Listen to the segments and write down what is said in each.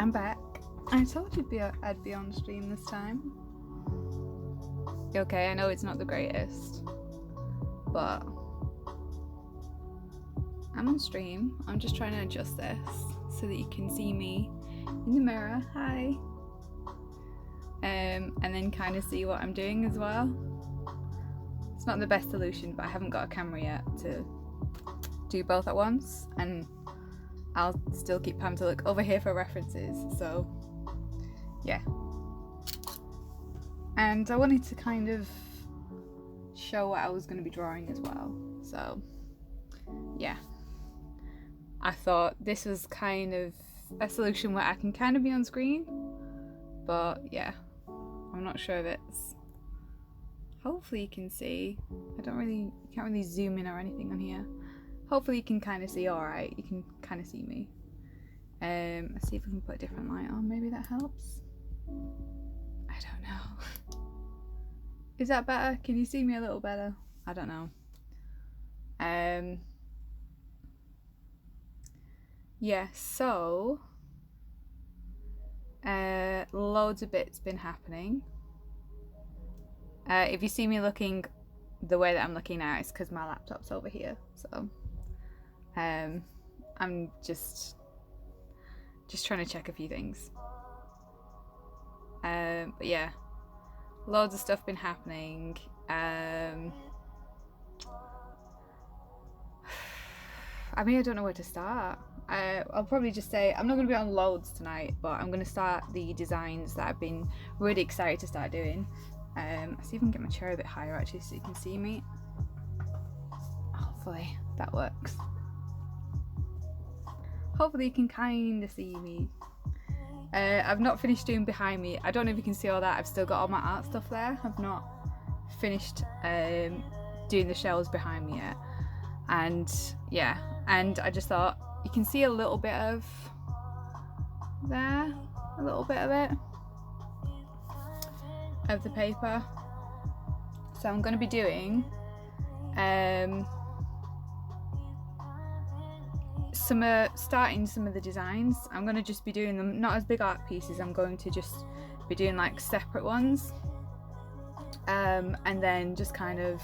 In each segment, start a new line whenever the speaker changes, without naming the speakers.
I'm back. I told you I'd be on stream this time. Okay, I know it's not the greatest, but I'm on stream. I'm just trying to adjust this so that you can see me in the mirror. Hi. And then kind of see what I'm doing as well. It's not the best solution, but I haven't got a camera yet to do both at once, and I'll still keep having to look over here for references, so yeah. And I wanted to kind of show what I was going to be drawing as well, so yeah. I thought this was kind of a solution where I can kind of be on screen, but yeah, I'm not sure if it's... Hopefully you can see. You can't really zoom in or anything on here. Hopefully you can kind of see alright. You can kind of see me. Let's see if we can put a different light on. Maybe that helps. I don't know. Is that better? Can you see me a little better? I don't know. Yeah, so loads of bits been happening. If you see me looking the way that I'm looking now, it's because my laptop's over here. So I'm just trying to check a few things. But yeah, loads of stuff been happening. I mean, I don't know where to start. I'll probably just say I'm not going to be on loads tonight, but I'm going to start the designs that I've been really excited to start doing. Let's see if I can get my chair a bit higher actually so you can see me. Hopefully that works. Hopefully you can kind of see me. I've not finished doing behind me. I don't know if you can see all that. I've still got all my art stuff there. I've not finished doing the shells behind me yet. And yeah, and I just thought you can see a little bit of there, a little bit of it, of the paper. So I'm going to be doing starting some of the designs. I'm going to just be doing them not as big art pieces. I'm going to just be doing like separate ones, and then just kind of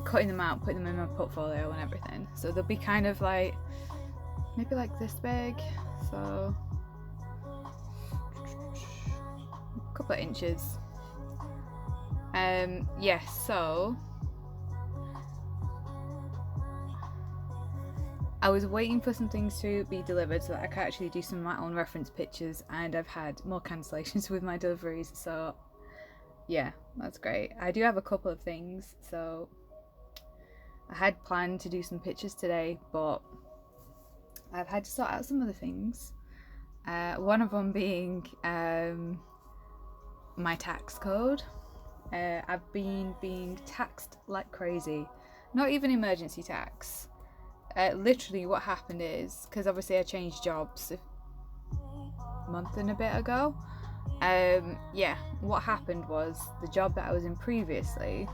cutting them out, putting them in my portfolio and everything. So they'll be kind of like maybe like this big, so a couple of inches. Yes, so I was waiting for some things to be delivered so that I could actually do some of my own reference pictures, and I've had more cancellations with my deliveries, so yeah, that's great. I do have a couple of things, so I had planned to do some pictures today, but I've had to sort out some other things. One of them being my tax code. I've been being taxed like crazy. Not even emergency tax. Literally what happened is, because obviously I changed jobs a month and a bit ago. Yeah, what happened was the job that I was in previously,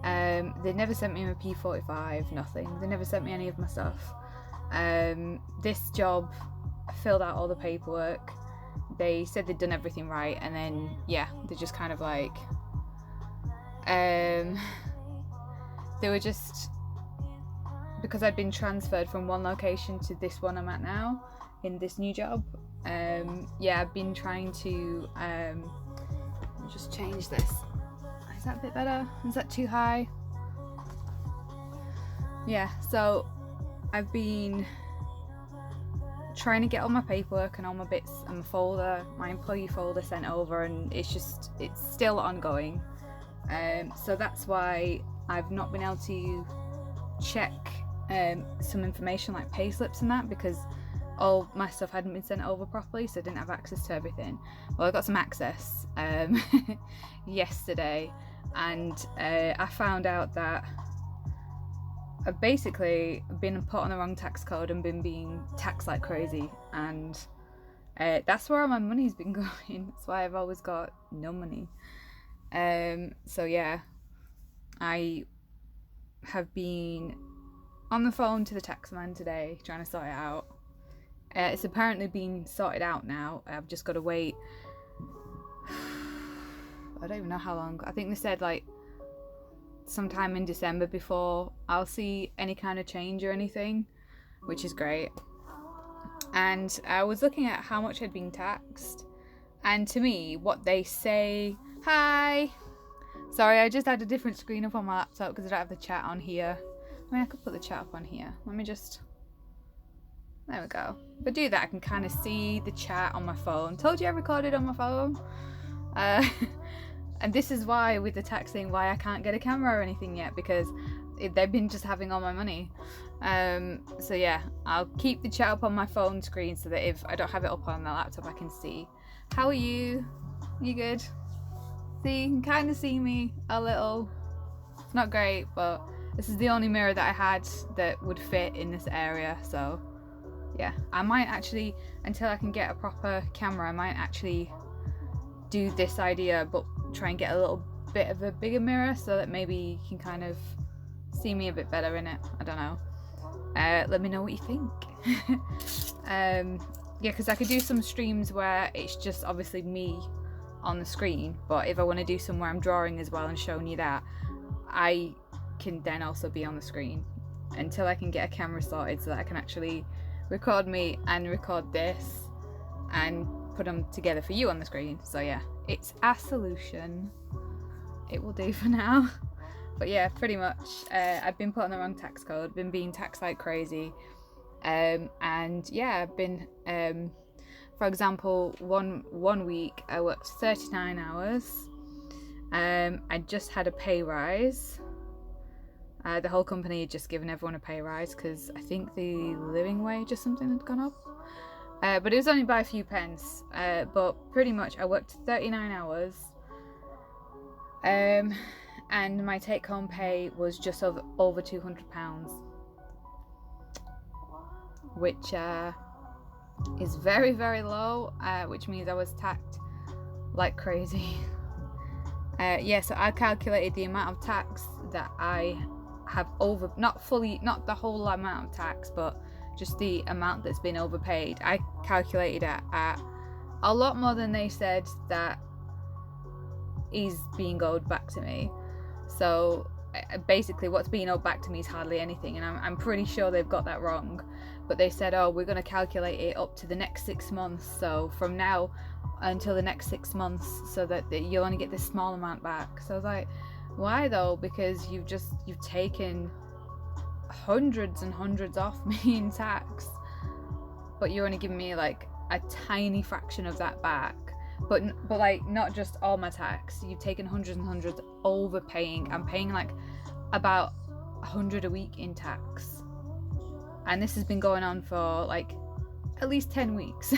they never sent me my P45, nothing. They never sent me any of my stuff. This job, I filled out all the paperwork. They said they'd done everything right, and then yeah, they just kind of like they were just, because I'd been transferred from one location to this one I'm at now in this new job. Yeah, I've been trying to just change this. Is that a bit better? Is that too high? Yeah, so I've been trying to get all my paperwork and all my bits and my folder, my employee folder sent over, and it's still ongoing. So that's why I've not been able to check some information like payslips and that, because all my stuff hadn't been sent over properly, so I didn't have access to everything. Well, I got some access yesterday, and I found out that I've basically been put on the wrong tax code and been being taxed like crazy, and that's where all my money's been going. That's why I've always got no money. So yeah, I have been on the phone to the tax man today trying to sort it out, It's apparently been sorted out now. I've just got to wait. I don't even know how long. I think they said like sometime in December before I'll see any kind of change or anything, which is great. And I was looking at how much had been taxed, and to me, what they say... Hi! Sorry, I just had a different screen up on my laptop because I don't have the chat on here. I mean, I could put the chat up on here. Let me just... There we go. If I do that, I can kind of see the chat on my phone. Told you I recorded on my phone. And this is why, with the tax thing, why I can't get a camera or anything yet, because they've been just having all my money. So yeah, I'll keep the chat up on my phone screen so that if I don't have it up on the laptop, I can see. How are you? You good? See, you can kind of see me a little. It's not great, but this is the only mirror that I had that would fit in this area, so yeah. I might actually, until I can get a proper camera, I might actually do this idea, but try and get a little bit of a bigger mirror so that maybe you can kind of see me a bit better in it. I don't know. Let me know what you think. Yeah, because I could do some streams where it's just obviously me on the screen, but if I want to do some where I'm drawing as well and showing you that, I can then also be on the screen until I can get a camera sorted so that I can actually record me and record this and put them together for you on the screen. So yeah, it's a solution. It will do for now. But yeah, pretty much I've been put on the wrong tax code, been being taxed like crazy, and yeah, I've been for example, one week I worked 39 hours. I just had a pay rise. The whole company had just given everyone a pay rise because I think the living wage or something had gone up. But it was only by a few pence. But pretty much I worked 39 hours. And my take-home pay was just over £200, which is very, very low, which means I was taxed like crazy. Yeah, so I calculated the amount of tax that I have not the whole amount of tax, but just the amount that's been overpaid. I calculated it at a lot more than they said that is being owed back to me. So basically what's being owed back to me is hardly anything, and I'm pretty sure they've got that wrong. But they said, oh, we're going to calculate it up to the next 6 months, so from now until the next 6 months, so that you'll only get this small amount back. So I was like, why though? Because you've taken hundreds and hundreds off me in tax, but you're only giving me like a tiny fraction of that back. But like, not just all my tax, you've taken hundreds and hundreds, overpaying. I'm paying like about 100 a week in tax, and this has been going on for like at least 10 weeks.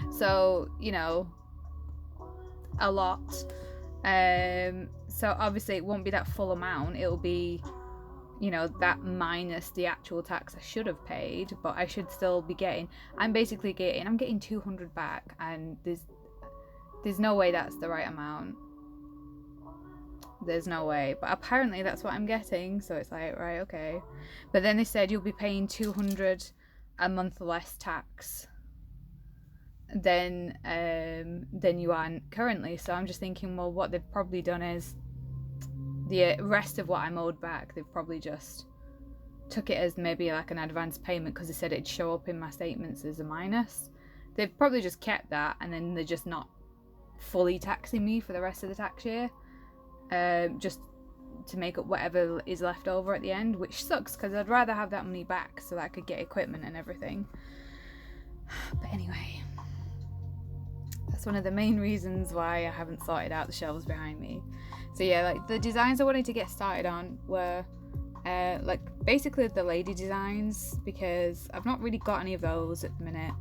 So, you know, a lot. So obviously it won't be that full amount, it'll be, you know, that minus the actual tax I should have paid, but I should still be getting, I'm getting 200 back, and there's no way that's the right amount. There's no way, but apparently that's what I'm getting, so it's like, right, okay. But then they said you'll be paying 200 a month less tax than you are currently. So I'm just thinking, well, what they've probably done is the rest of what I'm owed back, they've probably just took it as maybe like an advance payment, because they said it'd show up in my statements as a minus. They've probably just kept that, and then they're just not fully taxing me for the rest of the tax year, just to make up whatever is left over at the end, which sucks because I'd rather have that money back so that I could get equipment and everything. But anyway, that's one of the main reasons why I haven't sorted out the shelves behind me. So yeah, like the designs I wanted to get started on were like basically the lady designs, because I've not really got any of those at the minute,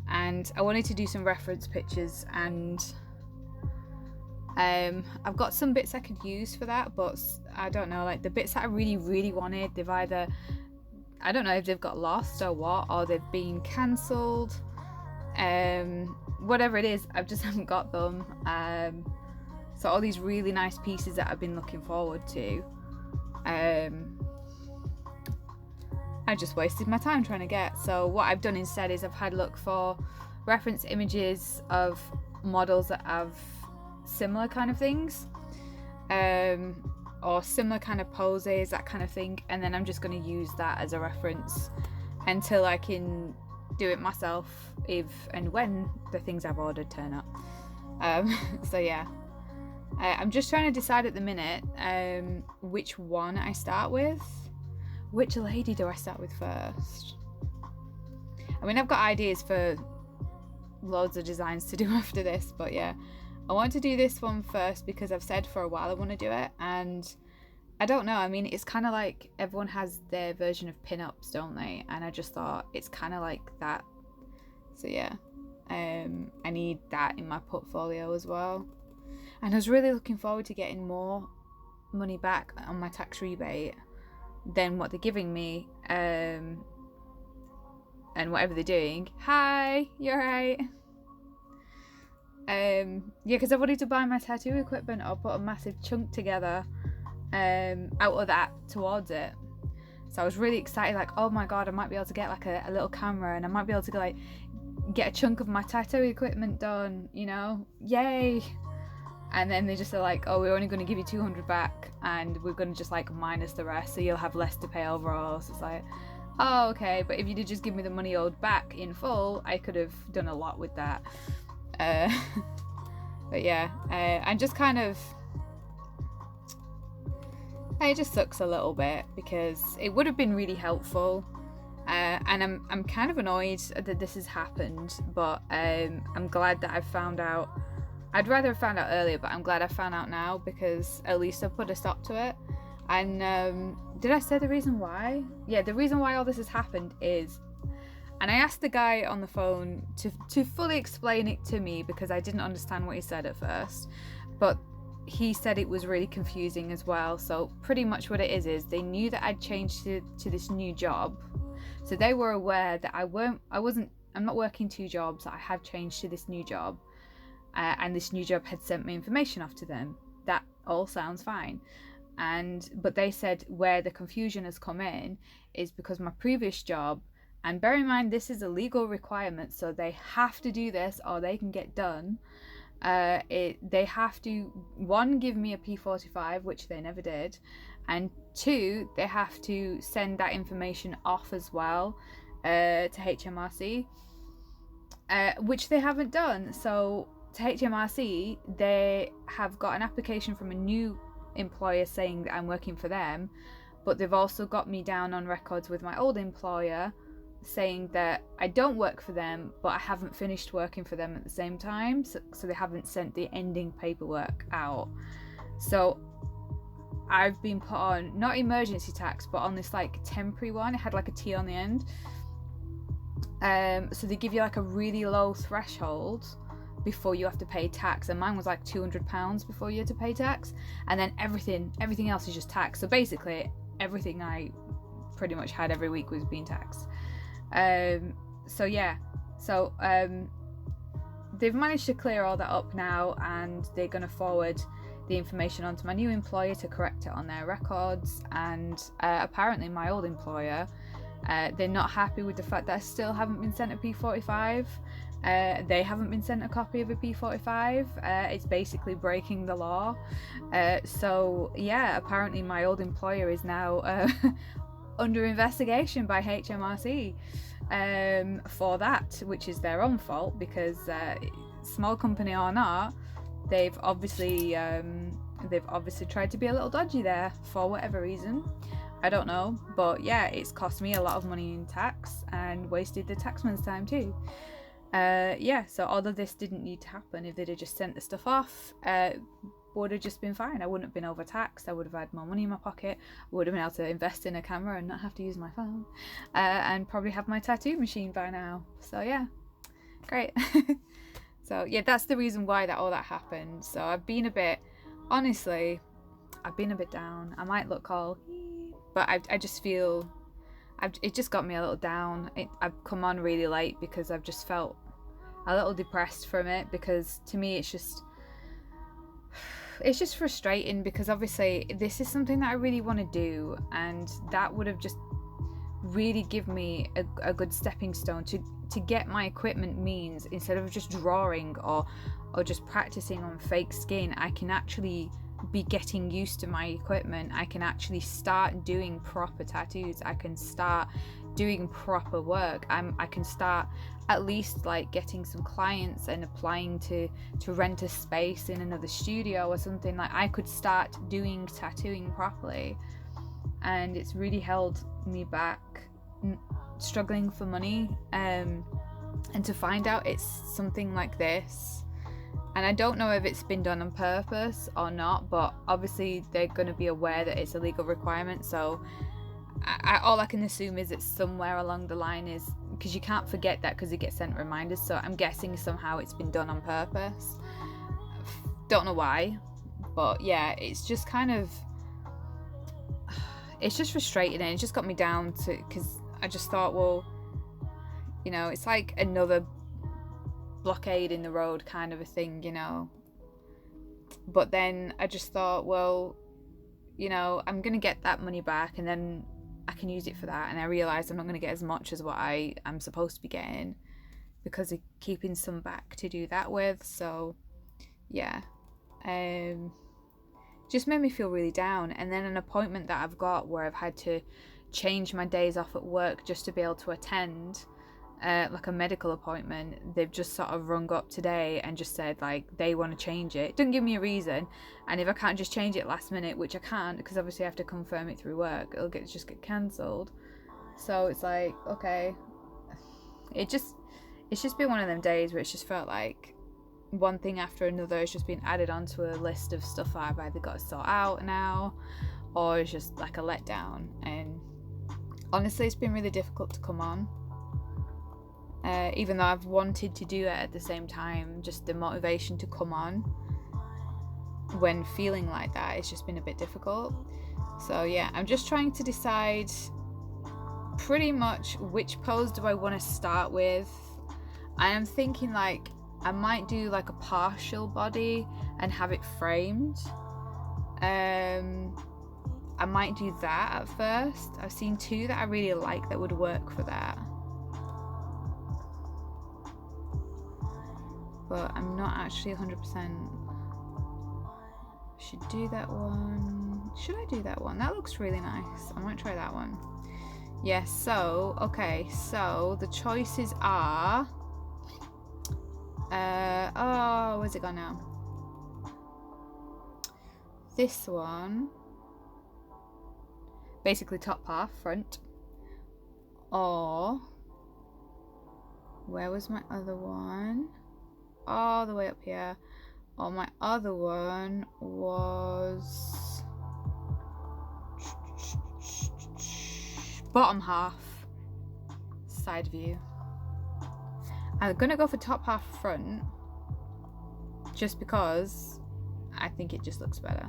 and I wanted to do some reference pictures, and I've got some bits I could use for that, but I don't know, like the bits that I really, really wanted, they've either, I don't know if they've got lost or what, or they've been cancelled, whatever it is, I just haven't got them. So all these really nice pieces that I've been looking forward to, I just wasted my time trying to get. So what I've done instead is I've had a look for reference images of models that have similar kind of things, or similar kind of poses, that kind of thing, and then I'm just going to use that as a reference until I can do it myself if and when the things I've ordered turn up. So yeah, I'm just trying to decide at the minute which one I start with. Which lady do I start with first? I mean, I've got ideas for loads of designs to do after this, but yeah, I want to do this one first because I've said for a while I want to do it, and I don't know, I mean, it's kind of like everyone has their version of pin-ups, don't they? And I just thought it's kind of like that. So yeah, I need that in my portfolio as well. And I was really looking forward to getting more money back on my tax rebate than what they're giving me, and whatever they're doing. Hi, you're right. Yeah, because I wanted to buy my tattoo equipment or put a massive chunk together out of that towards it. So I was really excited, like, oh my god, I might be able to get like a little camera, and I might be able to like get a chunk of my tattoo equipment done, you know, yay. And then they just are like, oh, we're only going to give you 200 back, and we're going to just like minus the rest, so you'll have less to pay overall. So it's like, oh, okay, but if you did just give me the money owed back in full, I could have done a lot with that. But yeah, and just kind of, it just sucks a little bit because it would have been really helpful. And I'm kind of annoyed that this has happened, but I'm glad that I've found out. I'd rather have found out earlier, but I'm glad I found out now because at least I've put a stop to it. And did I say the reason why? Yeah, the reason why all this has happened is, and I asked the guy on the phone to fully explain it to me because I didn't understand what he said at first, but he said it was really confusing as well. So pretty much what it is they knew that I'd changed to this new job, so they were aware that I'm not working 2 jobs. I have changed to this new job. And this new job had sent me information off to them. That all sounds fine. But they said where the confusion has come in is because my previous job, and bear in mind this is a legal requirement, so they have to do this or they can get done. They have to, 1, give me a P45, which they never did, and 2, they have to send that information off as well to HMRC, which they haven't done. So to HMRC, they have got an application from a new employer saying that I'm working for them, but they've also got me down on records with my old employer saying that I don't work for them, but I haven't finished working for them at the same time, so they haven't sent the ending paperwork out. So I've been put on, not emergency tax, but on this like temporary one. It had like a T on the end. So they give you like a really low threshold before you have to pay tax, and mine was like £200 before you had to pay tax, and then everything else is just tax. So basically everything I pretty much had every week was being taxed. So yeah, so they've managed to clear all that up now, and they're going to forward the information onto my new employer to correct it on their records. And apparently my old employer, they're not happy with the fact that I still haven't been sent a P45. They haven't been sent a copy of a P45. It's basically breaking the law. So yeah, apparently my old employer is now under investigation by HMRC for that, which is their own fault because small company or not, they've obviously tried to be a little dodgy there for whatever reason. I don't know, but yeah, it's cost me a lot of money in tax and wasted the taxman's time too. Yeah, so all of this didn't need to happen. If they'd have just sent the stuff off, would have just been fine. I wouldn't have been overtaxed. I would have had more money in my pocket. I would have been able to invest in a camera and not have to use my phone, and probably have my tattoo machine by now. So yeah, great. So yeah, that's the reason why all that happened. So I've been a bit down. I might look all, but I just feel, it just got me a little down. I've come on really late because I've just felt a little depressed from it, because to me it's just frustrating, because obviously this is something that I really want to do, and that would have just really give me a good stepping stone to get my equipment. Means instead of just drawing or just practicing on fake skin, I can actually be getting used to my equipment. I can actually start doing proper tattoos. I can start doing proper work. I can start at least like getting some clients and applying to rent a space in another studio or something. Like I could start doing tattooing properly, and it's really held me back, struggling for money, and to find out it's something like this. And I don't know if it's been done on purpose or not, but obviously they're going to be aware that it's a legal requirement. So all I can assume is it's somewhere along the line, is because you can't forget that because it gets sent reminders. So I'm guessing somehow it's been done on purpose. Don't know why, but yeah, it's just kind of, it's just frustrating, and it just got me down to, because I just thought, well, you know, it's like another blockade in the road kind of a thing, you know. But then I just thought, well, you know, I'm gonna get that money back and then I can use it for that. And I realized I'm not gonna get as much as what I'm supposed to be getting, because of keeping some back to do that with. So yeah, just made me feel really down. And then an appointment that I've got where I've had to change my days off at work just to be able to attend like a medical appointment. They've just sort of rung up today and just said like they want to change it. Don't give me a reason, and if I can't just change it last minute, which I can't because obviously I have to confirm it through work, it'll just get cancelled. So it's like, okay, it's just been one of them days where it's just felt like one thing after another has just been added onto a list of stuff I've either got to sort out now, or it's just like a letdown. And honestly, it's been really difficult to come on. Even though I've wanted to do it at the same time, just the motivation to come on when feeling like that, it's just been a bit difficult. So yeah, I'm just trying to decide pretty much which pose do I want to start with. I am thinking like I might do like a partial body and have it framed. I might do that at first. I've seen two that I really like that would work for that. But I'm not actually 100%. Should do that one. Should I do that one? That looks really nice. I might try that one. Yes, so, okay, so the choices are... oh, where's it gone now? This one. Basically top half, front. Or... where was my other one? All the way up here. Or my other one was bottom half, side view. I'm gonna go for top half front just because I think it just looks better.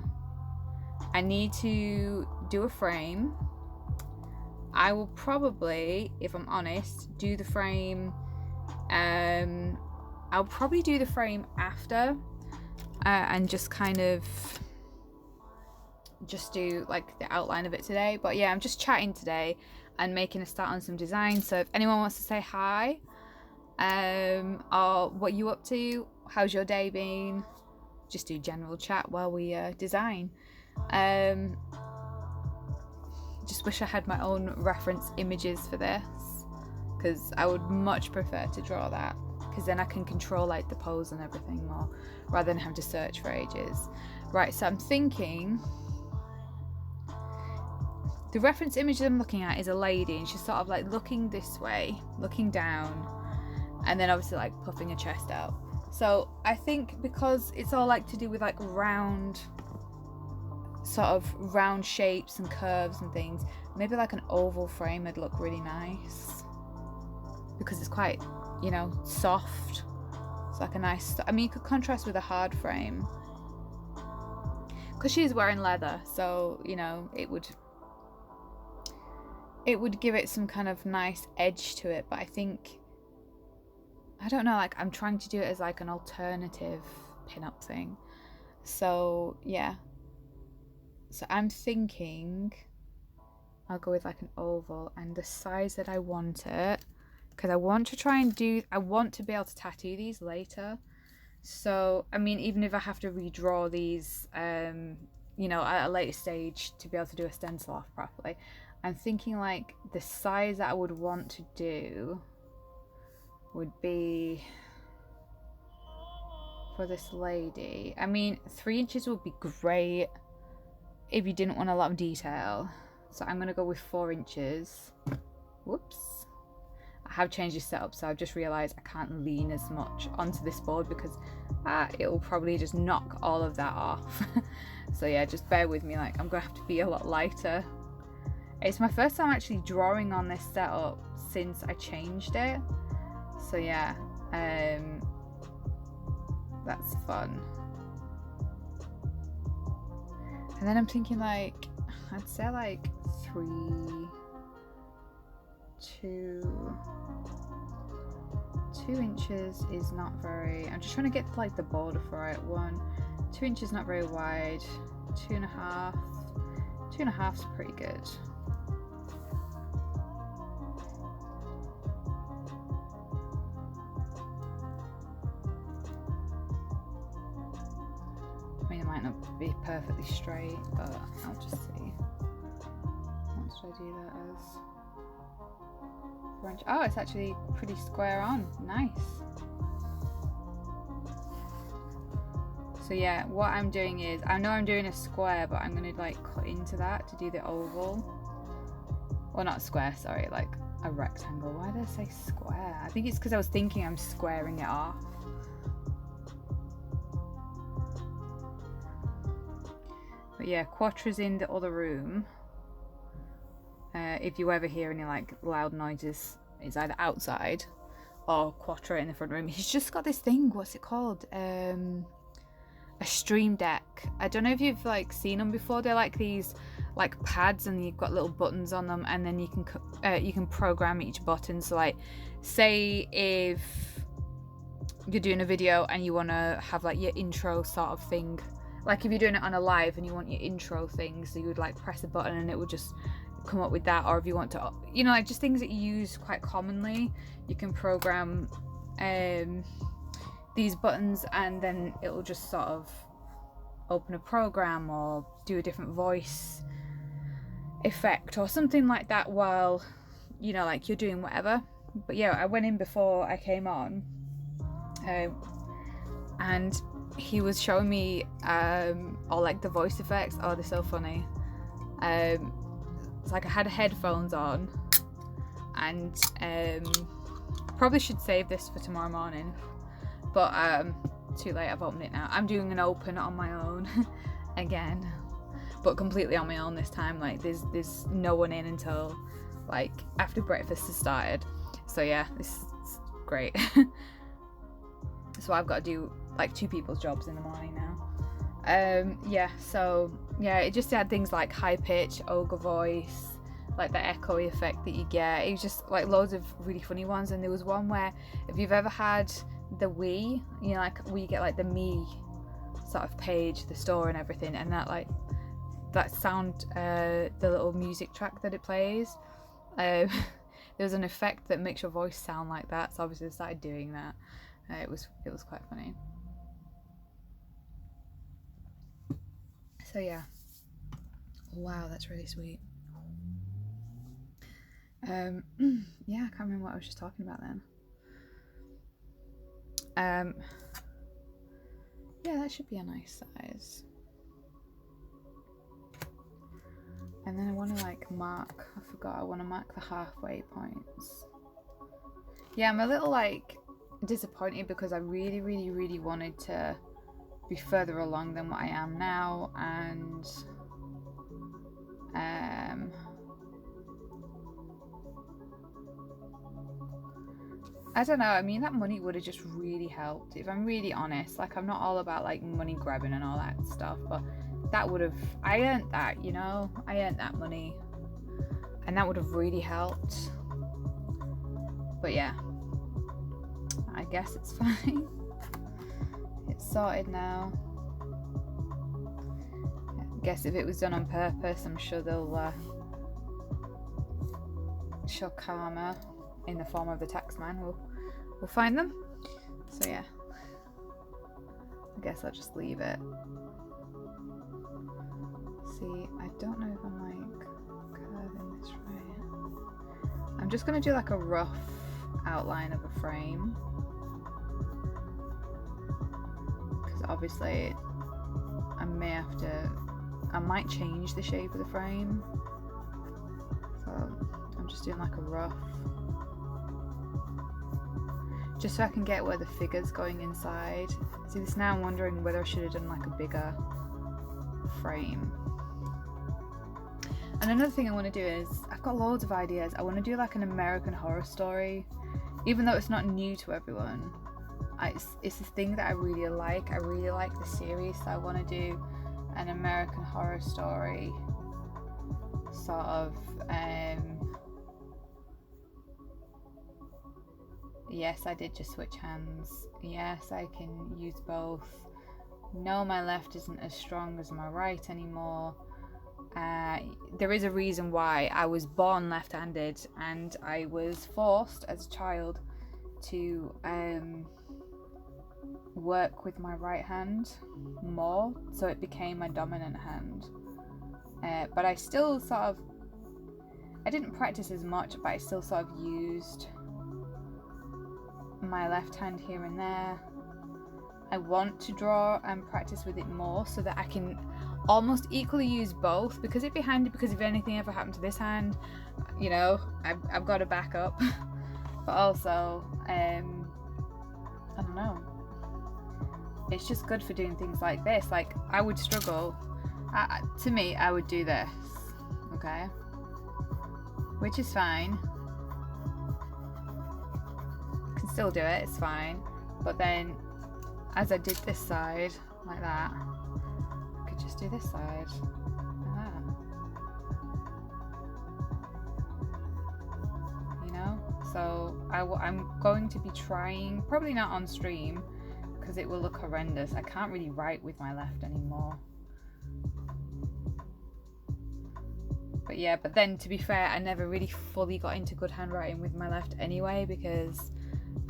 I need to do a frame. I will probably, if I'm honest, do the frame. I'll probably do the frame after and just kind of just do like the outline of it today. But yeah, I'm just chatting today and making a start on some design. So if anyone wants to say hi, or what you up to, how's your day been, just do general chat while we design. Just wish I had my own reference images for this, because I would much prefer to draw that, because then I can control like the pose and everything more rather than have to search for ages. Right, so I'm thinking the reference image that I'm looking at is a lady, and she's sort of like looking this way, looking down, and then obviously like puffing her chest out. So I think because it's all like to do with like round, sort of round shapes and curves and things, maybe like an oval frame would look really nice, because it's quite, you know, soft. It's like a nice, I mean, you could contrast with a hard frame because she's wearing leather, so you know it would give it some kind of nice edge to it. But I think, I don't know, like I'm trying to do it as like an alternative pin-up thing. So yeah, so I'm thinking I'll go with like an oval, and the size that I want it, because I want to try and do, I want to be able to tattoo these later. So I mean, even if I have to redraw these you know, at a later stage to be able to do a stencil off properly, I'm thinking like the size that I would want to do would be, for this lady, I mean 3 inches would be great if you didn't want a lot of detail, so I'm gonna go with 4 inches. Whoops, I have changed the setup, so I've just realized I can't lean as much onto this board because it will probably just knock all of that off. So yeah, just bear with me, like I'm gonna have to be a lot lighter. It's my first time actually drawing on this setup since I changed it, so yeah, that's fun. And then I'm thinking like, I'd say like 2 inches is not very, I'm just trying to get like the border for it. 2 inches not very wide, 2.5 is pretty good. I mean, it might not be perfectly straight, but I'll just see. What should I do that as? 4 inch. Oh, it's actually pretty square on. Nice. So yeah, what I'm doing is, I know I'm doing a square, but I'm gonna like cut into that to do the oval. Well, not square, sorry, like a rectangle. Why did I say square? I think it's because I was thinking I'm squaring it off. But yeah, Quattra's in the other room. If you ever hear any like loud noises, it's either outside or Quattro in the front room. He's just got this thing, what's it called? A stream deck. I don't know if you've like seen them before. They're like these like pads, and you've got little buttons on them, and then you can program each button. So like, say if you're doing a video and you want to have like your intro sort of thing, like if you're doing it on a live and you want your intro thing, so you would like press a button and it would just come up with that. Or if you want to, you know, like just things that you use quite commonly, you can program these buttons, and then it'll just sort of open a program or do a different voice effect or something like that while, you know, like you're doing whatever. But yeah, I went in before I came on, and he was showing me all like the voice effects. Oh, they're so funny. It's like I had headphones on, and probably should save this for tomorrow morning, but too late, I've opened it now. I'm doing an open on my own again, but completely on my own this time. Like there's no one in until like after breakfast has started. So yeah, this is great. So I've got to do like 2 people's jobs in the morning now. Yeah, so yeah, it just had things like high pitch, ogre voice, like the echoey effect that you get. It was just like loads of really funny ones. And there was one where, if you've ever had the Wii, you know, like we get like the Me sort of page, the store and everything, and that like that sound, the little music track that it plays, there's an effect that makes your voice sound like that. So obviously I started doing that. It was quite funny. So yeah, wow, that's really sweet. Yeah, I can't remember what I was just talking about then. Yeah, that should be a nice size. And then I want to like mark, I forgot, I want to mark the halfway points. Yeah, I'm a little like disappointed because I really wanted to be further along than what I am now, and I don't know, I mean that money would have just really helped, if I'm really honest. Like I'm not all about like money grabbing and all that stuff, but that would have, I earned that, you know, I earned that money, and that would have really helped. But yeah, I guess it's fine. It's sorted now. I guess if it was done on purpose, I'm sure they'll show karma in the form of the taxman, we'll find them. So yeah, I guess I'll just leave it. See, I don't know if I'm like curving this right. I'm just gonna do like a rough outline of a frame, because obviously I might change the shape of the frame, so I'm just doing like a rough, just so I can get where the figure's going inside. See this now, I'm wondering whether I should have done like a bigger frame. And another thing I want to do is, I've got loads of ideas. I want to do like an American Horror Story, even though it's not new to everyone. It's a thing that I really like. I really like the series, so I want to do an American Horror Story sort of. Yes, I did just switch hands. Yes, I can use both. No, my left isn't as strong as my right anymore. There is a reason why. I was born left-handed, and I was forced as a child to work with my right hand more, so it became my dominant hand. But I still I didn't practice as much, but I still sort of used my left hand here and there. I want to draw and practice with it more so that I can almost equally use both, because it'd be handy, because if anything ever happened to this hand, you know, I've got a backup. But also, I don't know, it's just good for doing things like this. Like, I would struggle, to me, I would do this, okay, which is fine. I can still do it, it's fine. But then, as I did this side, like that, I could just do this side, like that. You know? So, I'm going to be trying, probably not on stream, because it will look horrendous. I can't really write with my left anymore. But yeah, but then to be fair, I never really fully got into good handwriting with my left anyway, because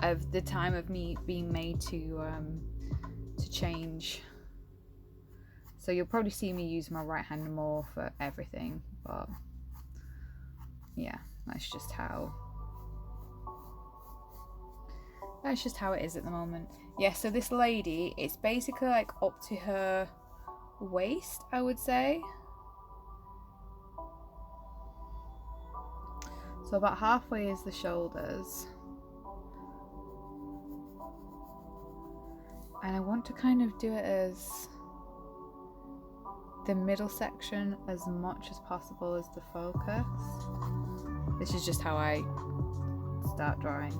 of the time of me being made to change. So you'll probably see me use my right hand more for everything, but yeah, that's just how it is at the moment. Yeah, so this lady, it's basically like up to her waist, I would say. So about halfway is the shoulders. And I want to kind of do it as the middle section as much as possible as the focus. This is just how I start drawing.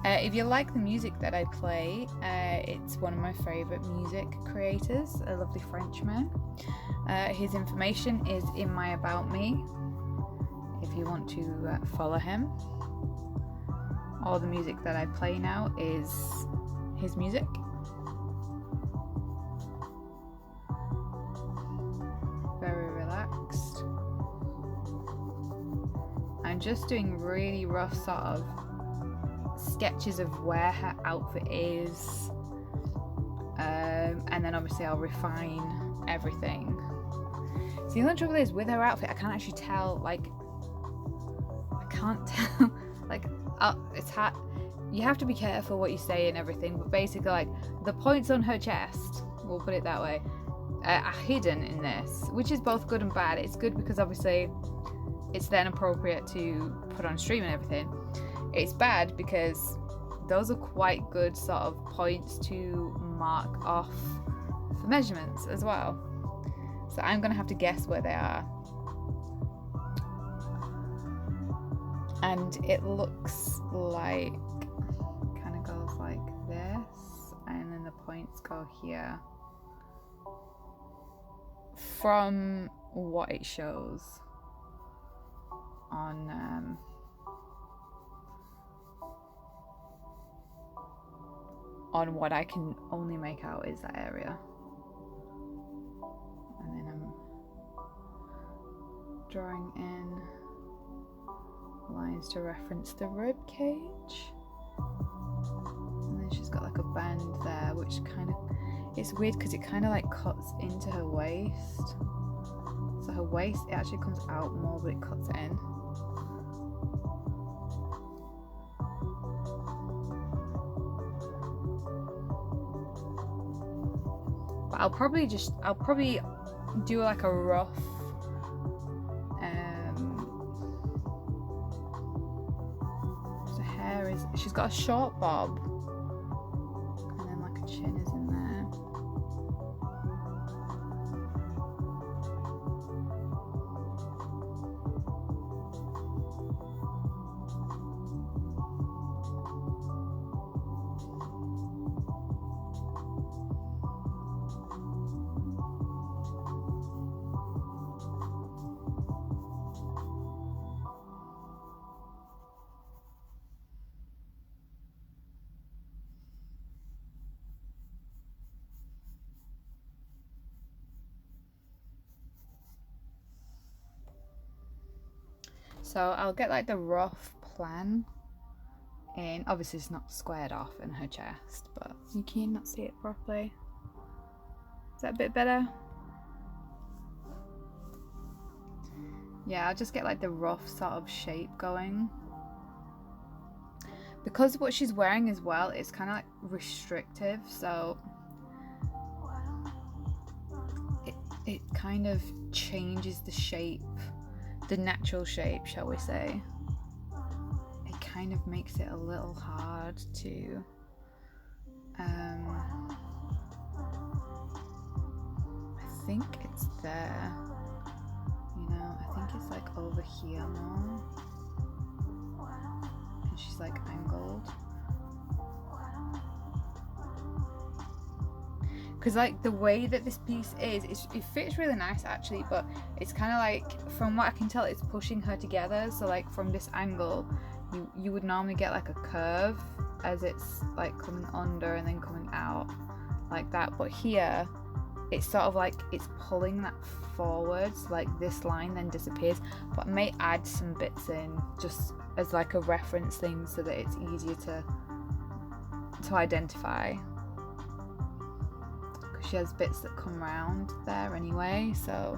If you like the music that I play, it's one of my favourite music creators, a lovely Frenchman. His information is in my About Me, if you want to follow him. All the music that I play now is his music. Very relaxed. I'm just doing really rough sort of sketches of where her outfit is, and then obviously I'll refine everything. See, the only trouble is with her outfit, I can't actually tell, like, I can't tell, like, it's hard. You have to be careful what you say and everything, but basically, like, the points on her chest, we'll put it that way, are hidden in this, which is both good and bad. It's good because obviously it's then appropriate to put on stream and everything. It's bad because those are quite good sort of points to mark off for measurements as well. So I'm going to have to guess where they are. And it looks like, kind of goes like this, and then the points go here. From what it shows on what I can only make out is that area. And then drawing in lines to reference the rib cage. And then she's got like a band there, which kind of, it's weird because it kind of like cuts into her waist. So her waist, it actually comes out more, but it cuts in. But I'll probably do like a rough the hair is, she's got a short bob and then like a chin is in there. So I'll get like the rough plan in. Obviously it's not squared off in her chest, but you can not see it properly. Is that a bit better? Yeah, I'll just get like the rough sort of shape going. Because what she's wearing as well is kind of like restrictive, so it kind of changes the shape, the natural shape, shall we say. It kind of makes it a little hard to I think it's there, you know, I think it's like over here more, and she's like angled. Because like the way that this piece is, it fits really nice actually, but it's kind of like, from what I can tell, it's pushing her together. So like from this angle, you would normally get like a curve as it's like coming under and then coming out like that. But here, it's sort of like it's pulling that forwards, like this line then disappears. But I may add some bits in just as like a reference thing so that it's easier to identify. She has bits that come round there anyway, so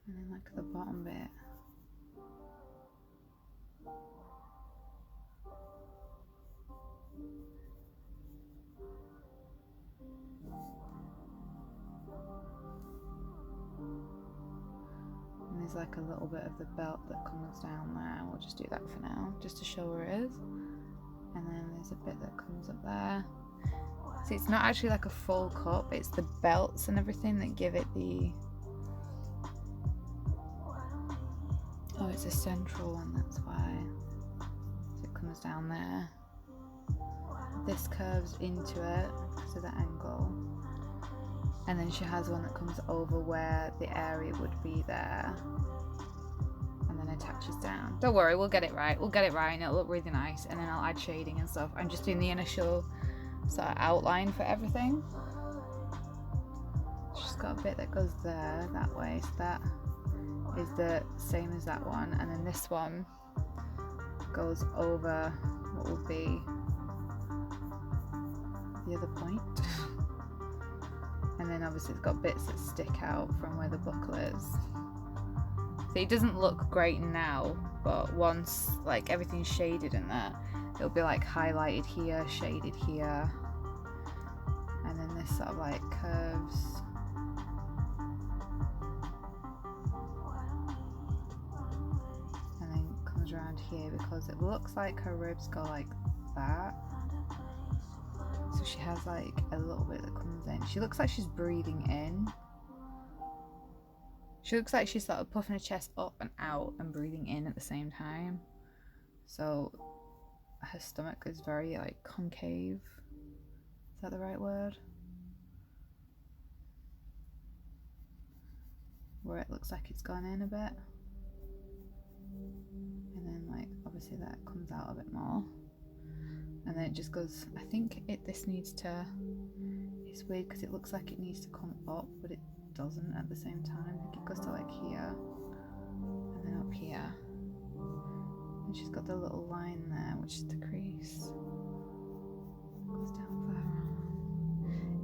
and then like the bottom bit. And there's like a little bit of the belt that comes down there. We'll just do that for now, just to show where it is. And then there's a bit that comes up there. See, it's not actually like a full cup, it's the belts and everything that give it the... Oh, it's a central one, that's why. So it comes down there. This curves into it because of the angle. And then she has one that comes over where the area would be there. Attaches down. Don't worry, we'll get it right. We'll get it right and it'll look really nice, and then I'll add shading and stuff. I'm just doing the initial sort of outline for everything. She's got a bit that goes there, that way, so that is the same as that one, and then this one goes over what would be the other point. And then obviously it's got bits that stick out from where the buckle is. So it doesn't look great now, but once like everything's shaded in there, it'll be like highlighted here, shaded here, and then this sort of like curves. And then comes around here because it looks like her ribs go like that. So she has like a little bit that comes in. She looks like she's breathing in. She looks like she's sort of puffing her chest up and out and breathing in at the same time. So her stomach is very like concave. Is that the right word? Where it looks like it's gone in a bit. And then like obviously that comes out a bit more. And then it just goes, I think this needs to, It's weird because it looks like it needs to come up, but it doesn't at the same time. I think it goes to like here and then up here. And she's got the little line there, which is the crease. Goes down further.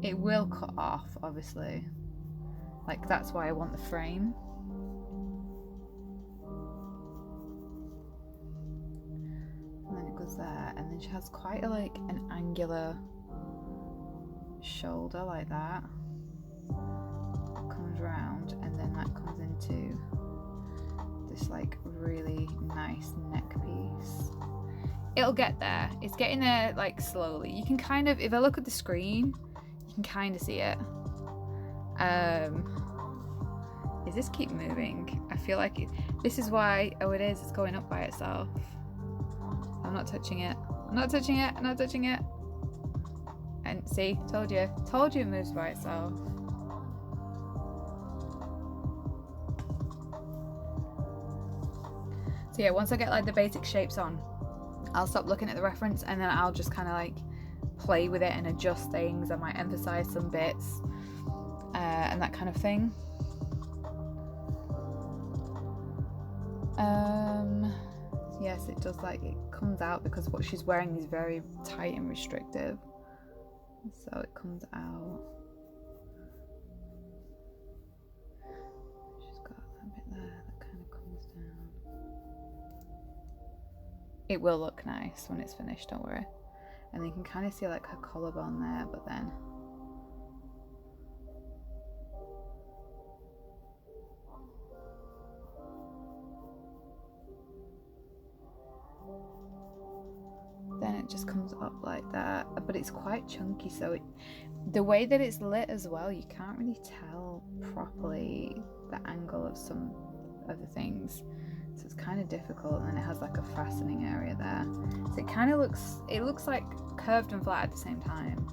It will cut off, obviously. Like, that's why I want the frame. And then it goes there, and then she has quite a, like, an angular shoulder like that. It comes round, and then that comes into this, like, really nice neck piece. It'll get there. It's getting there, like, slowly. You can kind of, if I look at the screen, you can kind of see it. Is this keep moving? I feel like this is why, oh it is, it's going up by itself. I'm not touching it. I'm not touching it, I'm not touching it. And see, told you it moves by itself. So yeah, once I get like the basic shapes on, I'll stop looking at the reference and then I'll just kind of like play with it and adjust things. I might emphasize some bits and that kind of thing. Yes, it does, like, it comes out because what she's wearing is very tight and restrictive, so it comes out. She's got that bit there that kind of comes down. It will look nice when it's finished, don't worry. And you can kind of see like her collarbone there, but then it just comes up like that, but it's quite chunky, so the way that it's lit as well, you can't really tell properly the angle of some of the things, so it's kind of difficult. And then it has like a fastening area there, so it kind of looks like curved and flat at the same time.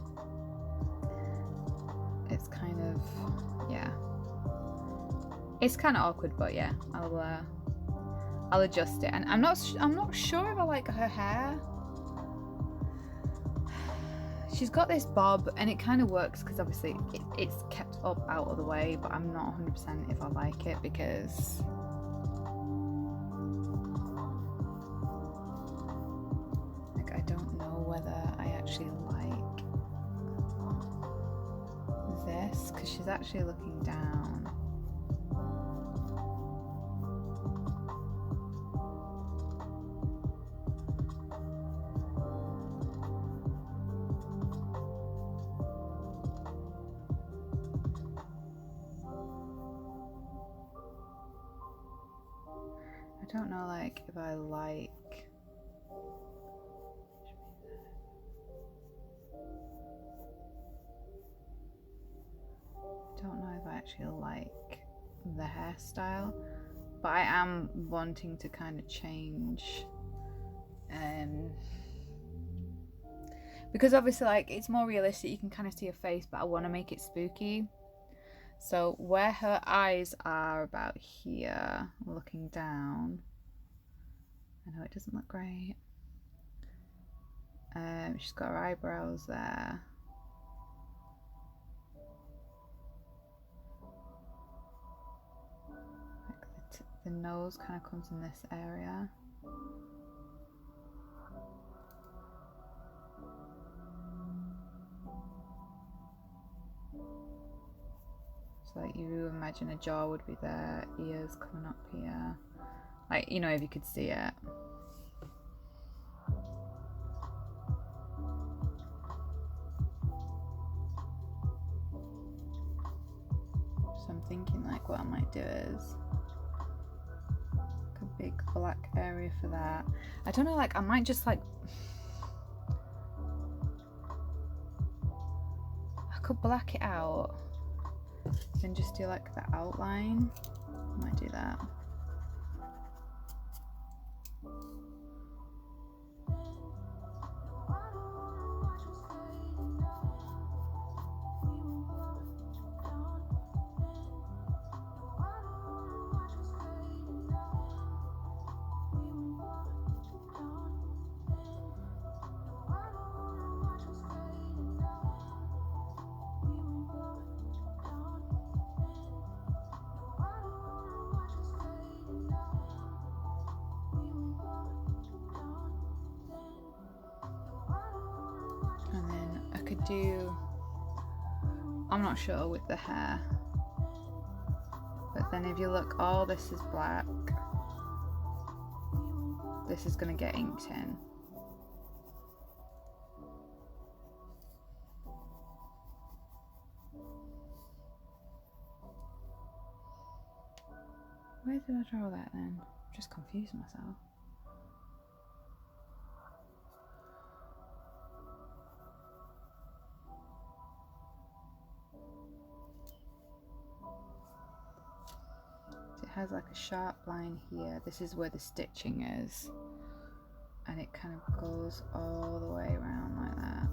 It's kind of, yeah, it's kind of awkward, but yeah, I'll adjust it. And I'm not sure if I like her hair. She's got this bob and it kind of works because obviously it's kept up out of the way, but I'm not 100% if I like it because like I don't know whether I actually like this because she's actually looking down. I don't know, like, if I like, I don't know if I actually like the hairstyle, but I am wanting to kind of change, because obviously, like, it's more realistic, you can kind of see her face, but I want to make it spooky. So where her eyes are about here, looking down, I know it doesn't look great. She's got her eyebrows there. Like the nose kind of comes in this area. So like you imagine a jaw would be there, ears coming up here. Like, you know, if you could see it. So I'm thinking like what I might do is like a big black area for that. I don't know, like I might just like, I could black it out and just do like the outline. I might do that. do, I'm not sure with the hair, but then if you look, all this is black. This is going to get inked in. Where did I draw that then? I'm just confused myself. It has like a sharp line here. This is where the stitching is. And it kind of goes all the way around like that.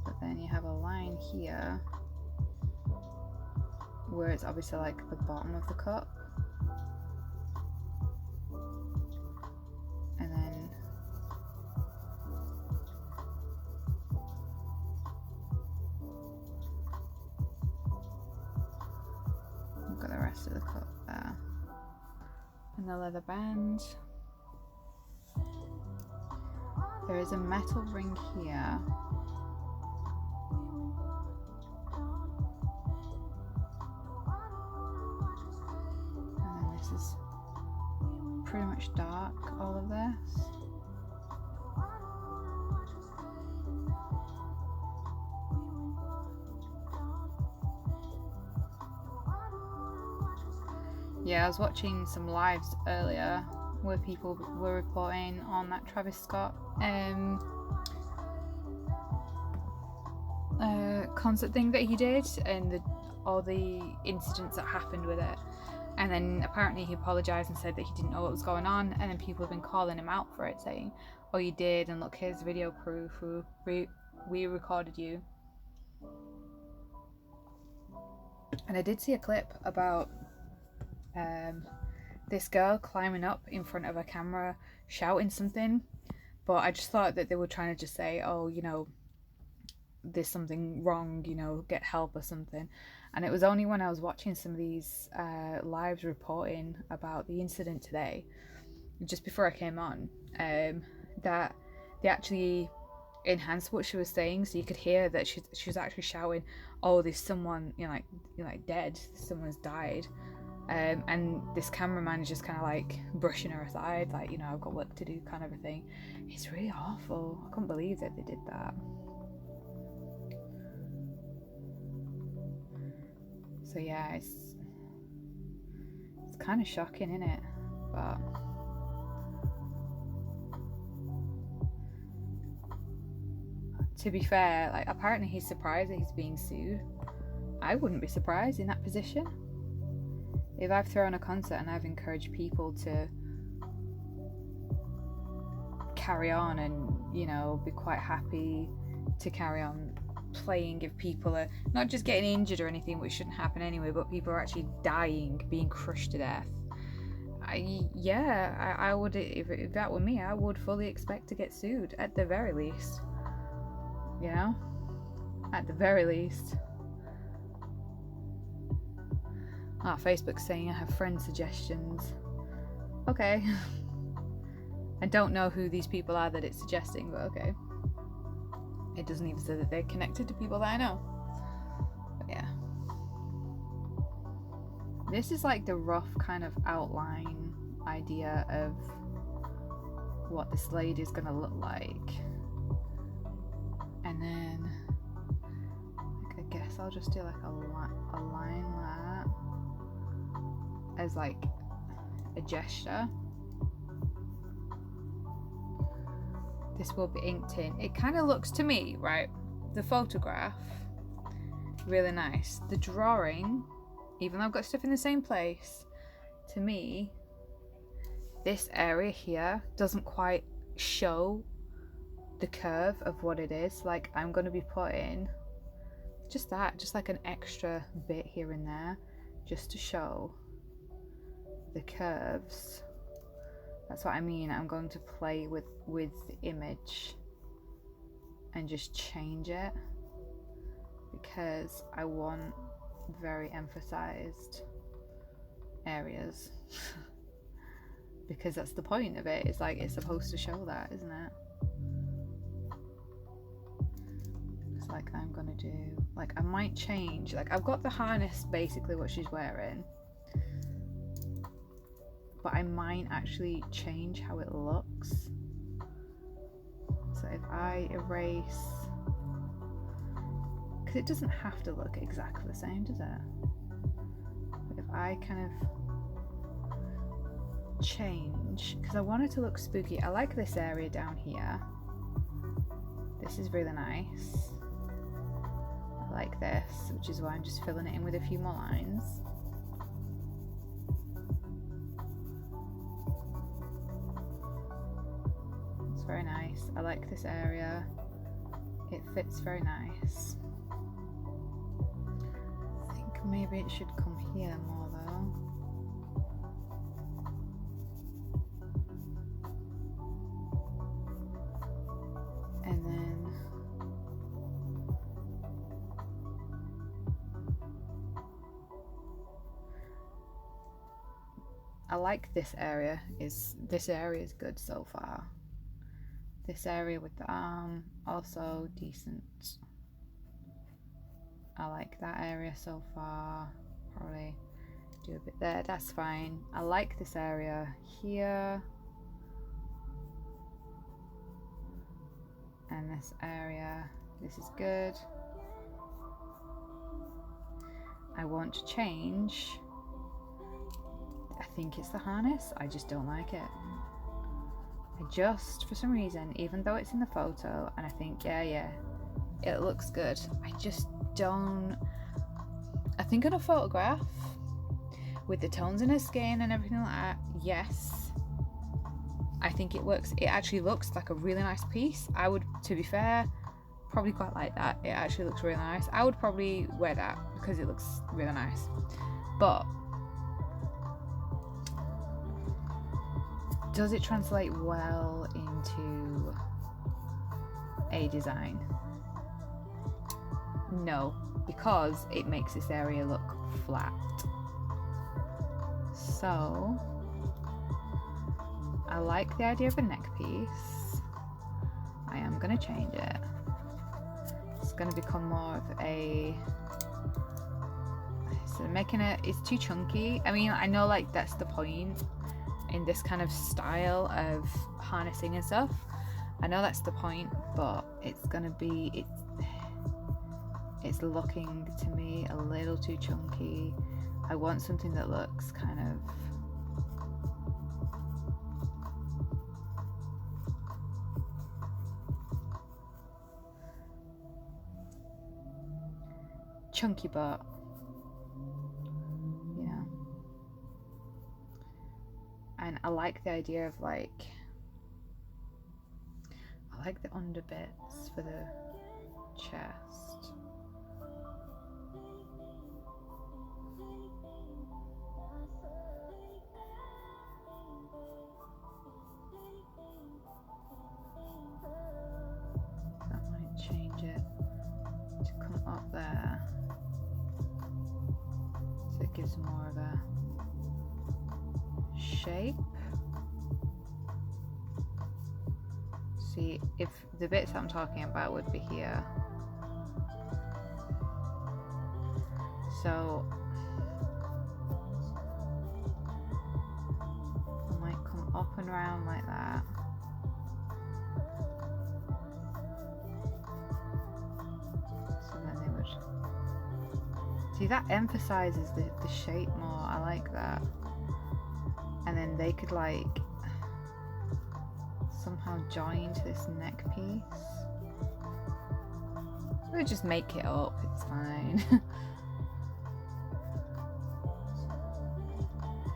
But then you have a line here where it's obviously like the bottom of the cup. And then we've got the rest of the cup there. And the leather band. There is a metal ring here. And then this is pretty much dark, all of this. Yeah, I was watching some lives earlier where people were reporting on that Travis Scott concert thing that he did, and all the incidents that happened with it. And then apparently he apologised and said that he didn't know what was going on, and then people have been calling him out for it, saying, oh, you did, and look, here's video proof, we recorded you. And I did see a clip about this girl climbing up in front of a camera shouting something, but I just thought that they were trying to just say, oh, you know, there's something wrong, you know, get help or something. And it was only when I was watching some of these lives reporting about the incident today, just before I came on, that they actually enhanced what she was saying, so you could hear that she was actually shouting, oh, there's someone, you know, like dead, someone's died. And this cameraman is just kind of like brushing her aside, like, you know, I've got work to do, kind of a thing. It's really awful. I couldn't believe that they did that. So yeah, it's kind of shocking, isn't it? But to be fair, like, apparently he's surprised that he's being sued. I wouldn't be surprised in that position. If I've thrown a concert and I've encouraged people to carry on and, you know, be quite happy to carry on playing if people are not just getting injured or anything, which shouldn't happen anyway, but people are actually dying, being crushed to death. I would, if that were me, I would fully expect to get sued at the very least. You know? At the very least. Ah, Facebook's saying I have friend suggestions. Okay. I don't know who these people are that it's suggesting, but okay. It doesn't even say that they're connected to people that I know. But yeah. This is like the rough kind of outline idea of what this lady is going to look like. And then I guess I'll just do like a line like that as like a gesture. This will be inked in. It kind of looks to me, right, the photograph, really nice. The drawing, even though I've got stuff in the same place, to me, this area here doesn't quite show the curve of what it is. Like, I'm going to be putting just that, just like an extra bit here and there, just to show the curves. That's what I mean. I'm going to play with the image and just change it because I want very emphasized areas because that's the point of it. It's like, it's supposed to show that, isn't it? like I'm gonna do. Like I might change. Like I've got the harness, basically what she's wearing, but I might actually change how it looks. So if I erase, because it doesn't have to look exactly the same, does it? But if I kind of change, because I want it to look spooky. I like this area down here. This is really nice. I like this, which is why I'm just filling it in with a few more lines. It's very nice. I like this area. It fits very nice. I think maybe it should come here more though. And then I like this area. This area is good so far. This area with the arm, also decent. I like that area so far. Probably do a bit there, that's fine. I like this area here. And this area, this is good. I want to change. I think it's the harness. I just don't like it. I just, for some reason, even though it's in the photo, and I think, yeah, it looks good. I just don't. I think on a photograph, with the tones in her skin and everything like that, yes, I think it works. It actually looks like a really nice piece. I would, to be fair, probably quite like that. It actually looks really nice. I would probably wear that because it looks really nice. But does it translate well into a design? No, because it makes this area look flat. So I like the idea of a neck piece. I am going to change it. It's going to become more of a, so making it's too chunky. I mean, I know like that's the point in this kind of style of harnessing and stuff. I know that's the point, but it's going to be, it's looking to me a little too chunky. I want something that looks kind of chunky, but you know. And I like the idea of like, I like the under bits for the chest. So I might change it to come up there, so it gives more of a shape. See, if the bits I'm talking about would be here, so I might come up and around like that. So then they would see, that emphasizes the shape more. I like that. And then they could like somehow join to this neck piece. Or just make it up, it's fine.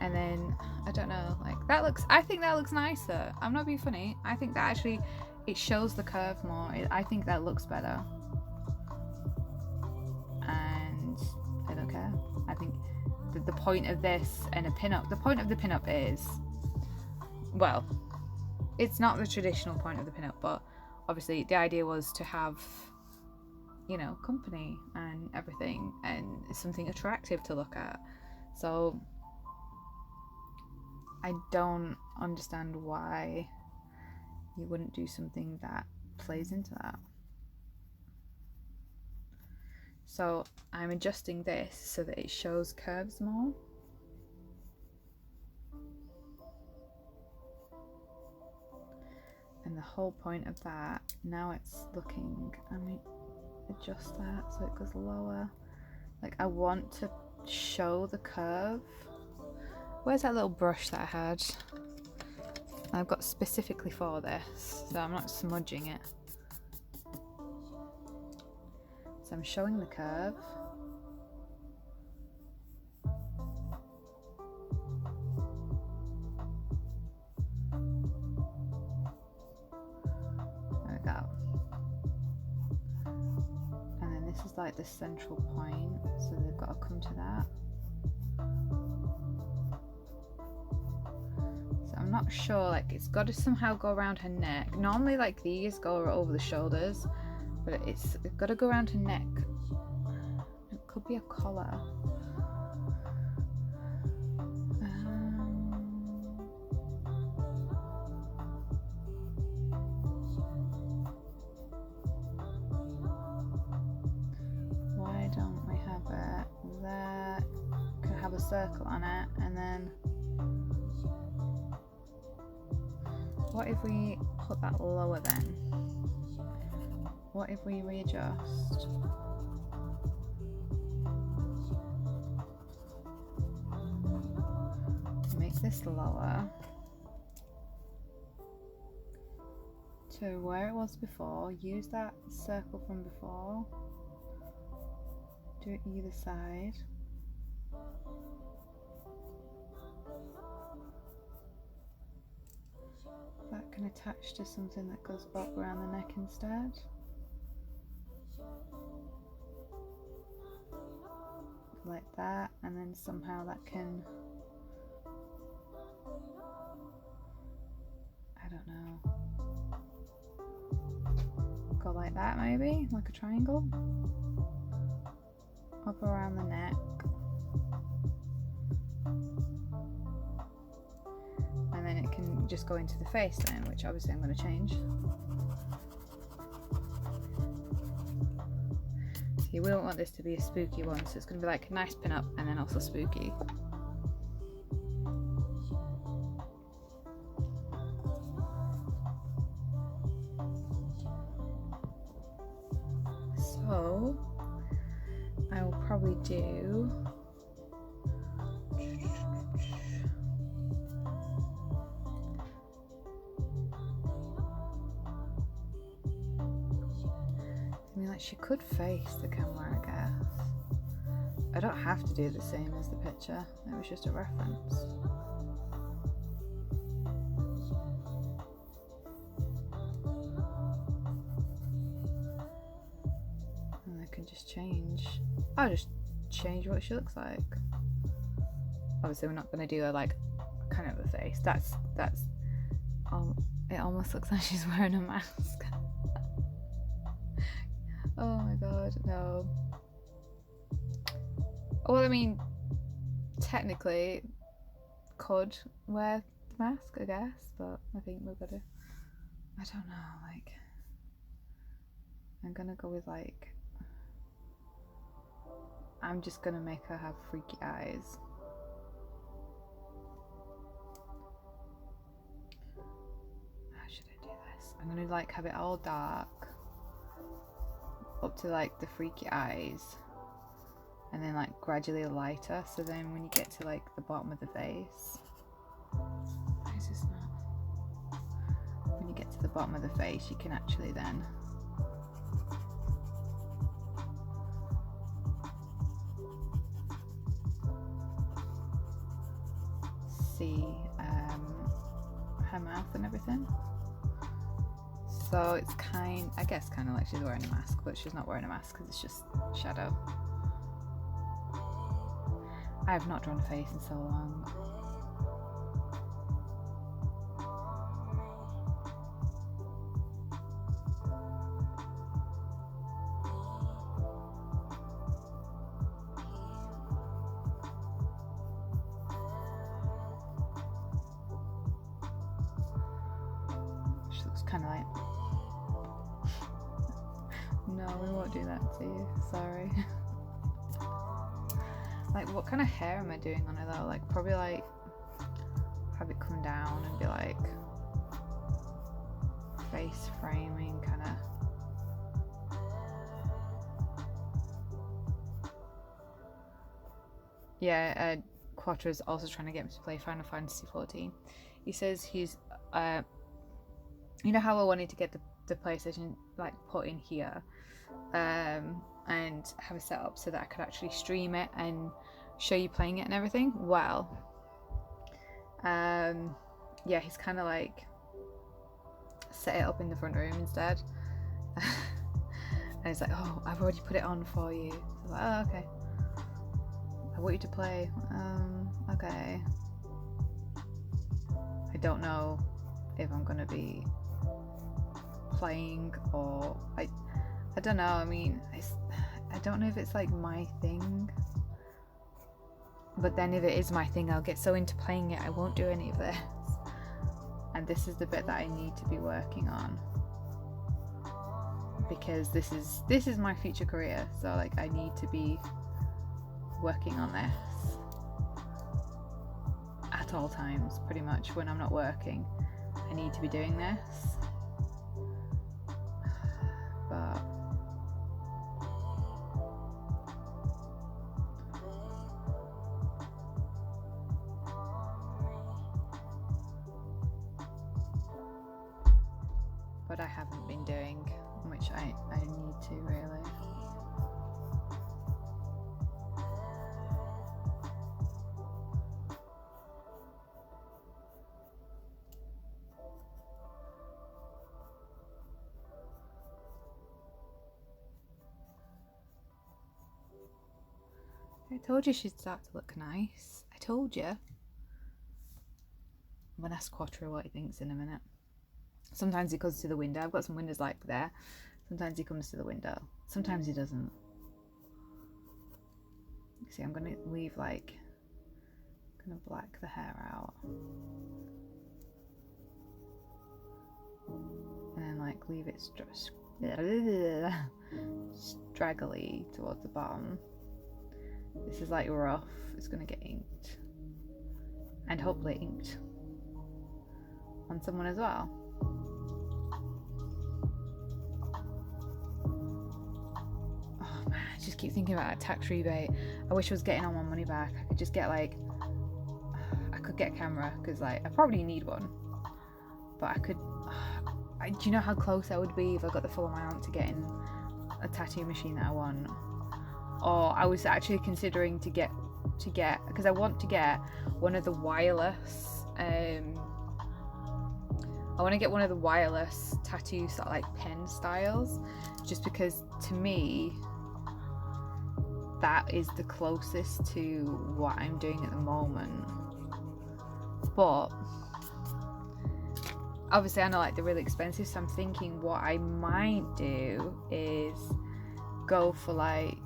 And then I don't know, like that looks, I think that looks nicer. I'm not being funny. I think that actually it shows the curve more. I think that looks better. And I don't care. I think the point of this and a pin-up, the point of the pin-up is, well, it's not the traditional point of the pin-up, but obviously the idea was to have, you know, company and everything and something attractive to look at. So I don't understand why you wouldn't do something that plays into that. So I'm adjusting this so that it shows curves more. And the whole point of that, now it's looking, I mean, adjust that so it goes lower. Like I want to show the curve. Where's that little brush that I had? I've got specifically for this, so I'm not smudging it. So I'm showing the curve. There we go. And then this is like the central point, so they've got to come to that. So I'm not sure, like it's got to somehow go around her neck. Normally like these go over the shoulders, but it's got to go around her neck. It could be a collar. Why don't we have it there? Can have a circle on it, and then what if we put that lower then? What if we readjust? Make this lower to where it was before. Use that circle from before. Do it either side. That can attach to something that goes up around the neck instead. Like that, and then somehow that can, I don't know, go like that maybe, like a triangle, up around the neck. And then it can just go into the face then, which obviously I'm going to change. You wouldn't want this to be a spooky one, so it's going to be like a nice pin up and then also spooky. So I will probably do she could face the camera, I guess. I don't have to do the same as the picture, it was just a reference. And I can just change. I'll just change what she looks like. Obviously we're not going to do a like kind of a face. That's it almost looks like she's wearing a mask. Oh my god, no. Well, I mean, technically could wear the mask, I guess, but I think we're gonna, I don't know, like, I'm gonna go with like, I'm just gonna make her have freaky eyes. How should I do this? I'm gonna like have it all dark up to like the freaky eyes, and then like gradually lighter, so then when you get to like the bottom of the face, why is this not? When you get to the bottom of the face, you can actually then see her mouth and everything. So it's I guess kind of like she's wearing a mask, but she's not wearing a mask because it's just shadow. I have not drawn a face in so long. She looks kind of like... No, we won't do that to you. Sorry. Like, what kind of hair am I doing on it though? Like, probably like have it come down and be like face framing kind of. Yeah, Quattro's also trying to get me to play Final Fantasy 14. He says he's, you know how I wanted to get the PlayStation like put in here, and have it set up so that I could actually stream it and show you playing it and everything. Well, yeah, he's kind of like set it up in the front room instead. And he's like, oh, I've already put it on for you. I was like, oh, okay. I want you to play. Okay. I don't know if I'm gonna be playing or I don't know. I mean, I don't know if it's like my thing. But then if it is my thing, I'll get so into playing it, I won't do any of this. And this is the bit that I need to be working on. Because this is my future career. So like I need to be working on this at all times, pretty much. When I'm not working, I need to be doing this. But I haven't been doing, which I need to really. I told you she'd start to look nice. I told you. I'm gonna ask Quattro what he thinks in a minute. Sometimes he comes to the window. I've got some windows like there. Sometimes he comes to the window. Sometimes he doesn't. See, I'm gonna leave like, gonna black the hair out, and then like leave it straggly towards the bottom. This is like rough. It's gonna get inked, and hopefully inked on someone as well. Oh man, I just keep thinking about a tax rebate. I wish I was getting all my money back. I could just get like, I could get a camera, because like I probably need one, but I could, do you know how close I would be if I got the full amount to getting a tattoo machine that I want? Or I was actually considering to get, because I want to get one of the wireless, I want to get one of the wireless tattoo sort of like pen styles, just because to me that is the closest to what I'm doing at the moment. But obviously I know like they're really expensive, so I'm thinking what I might do is go for like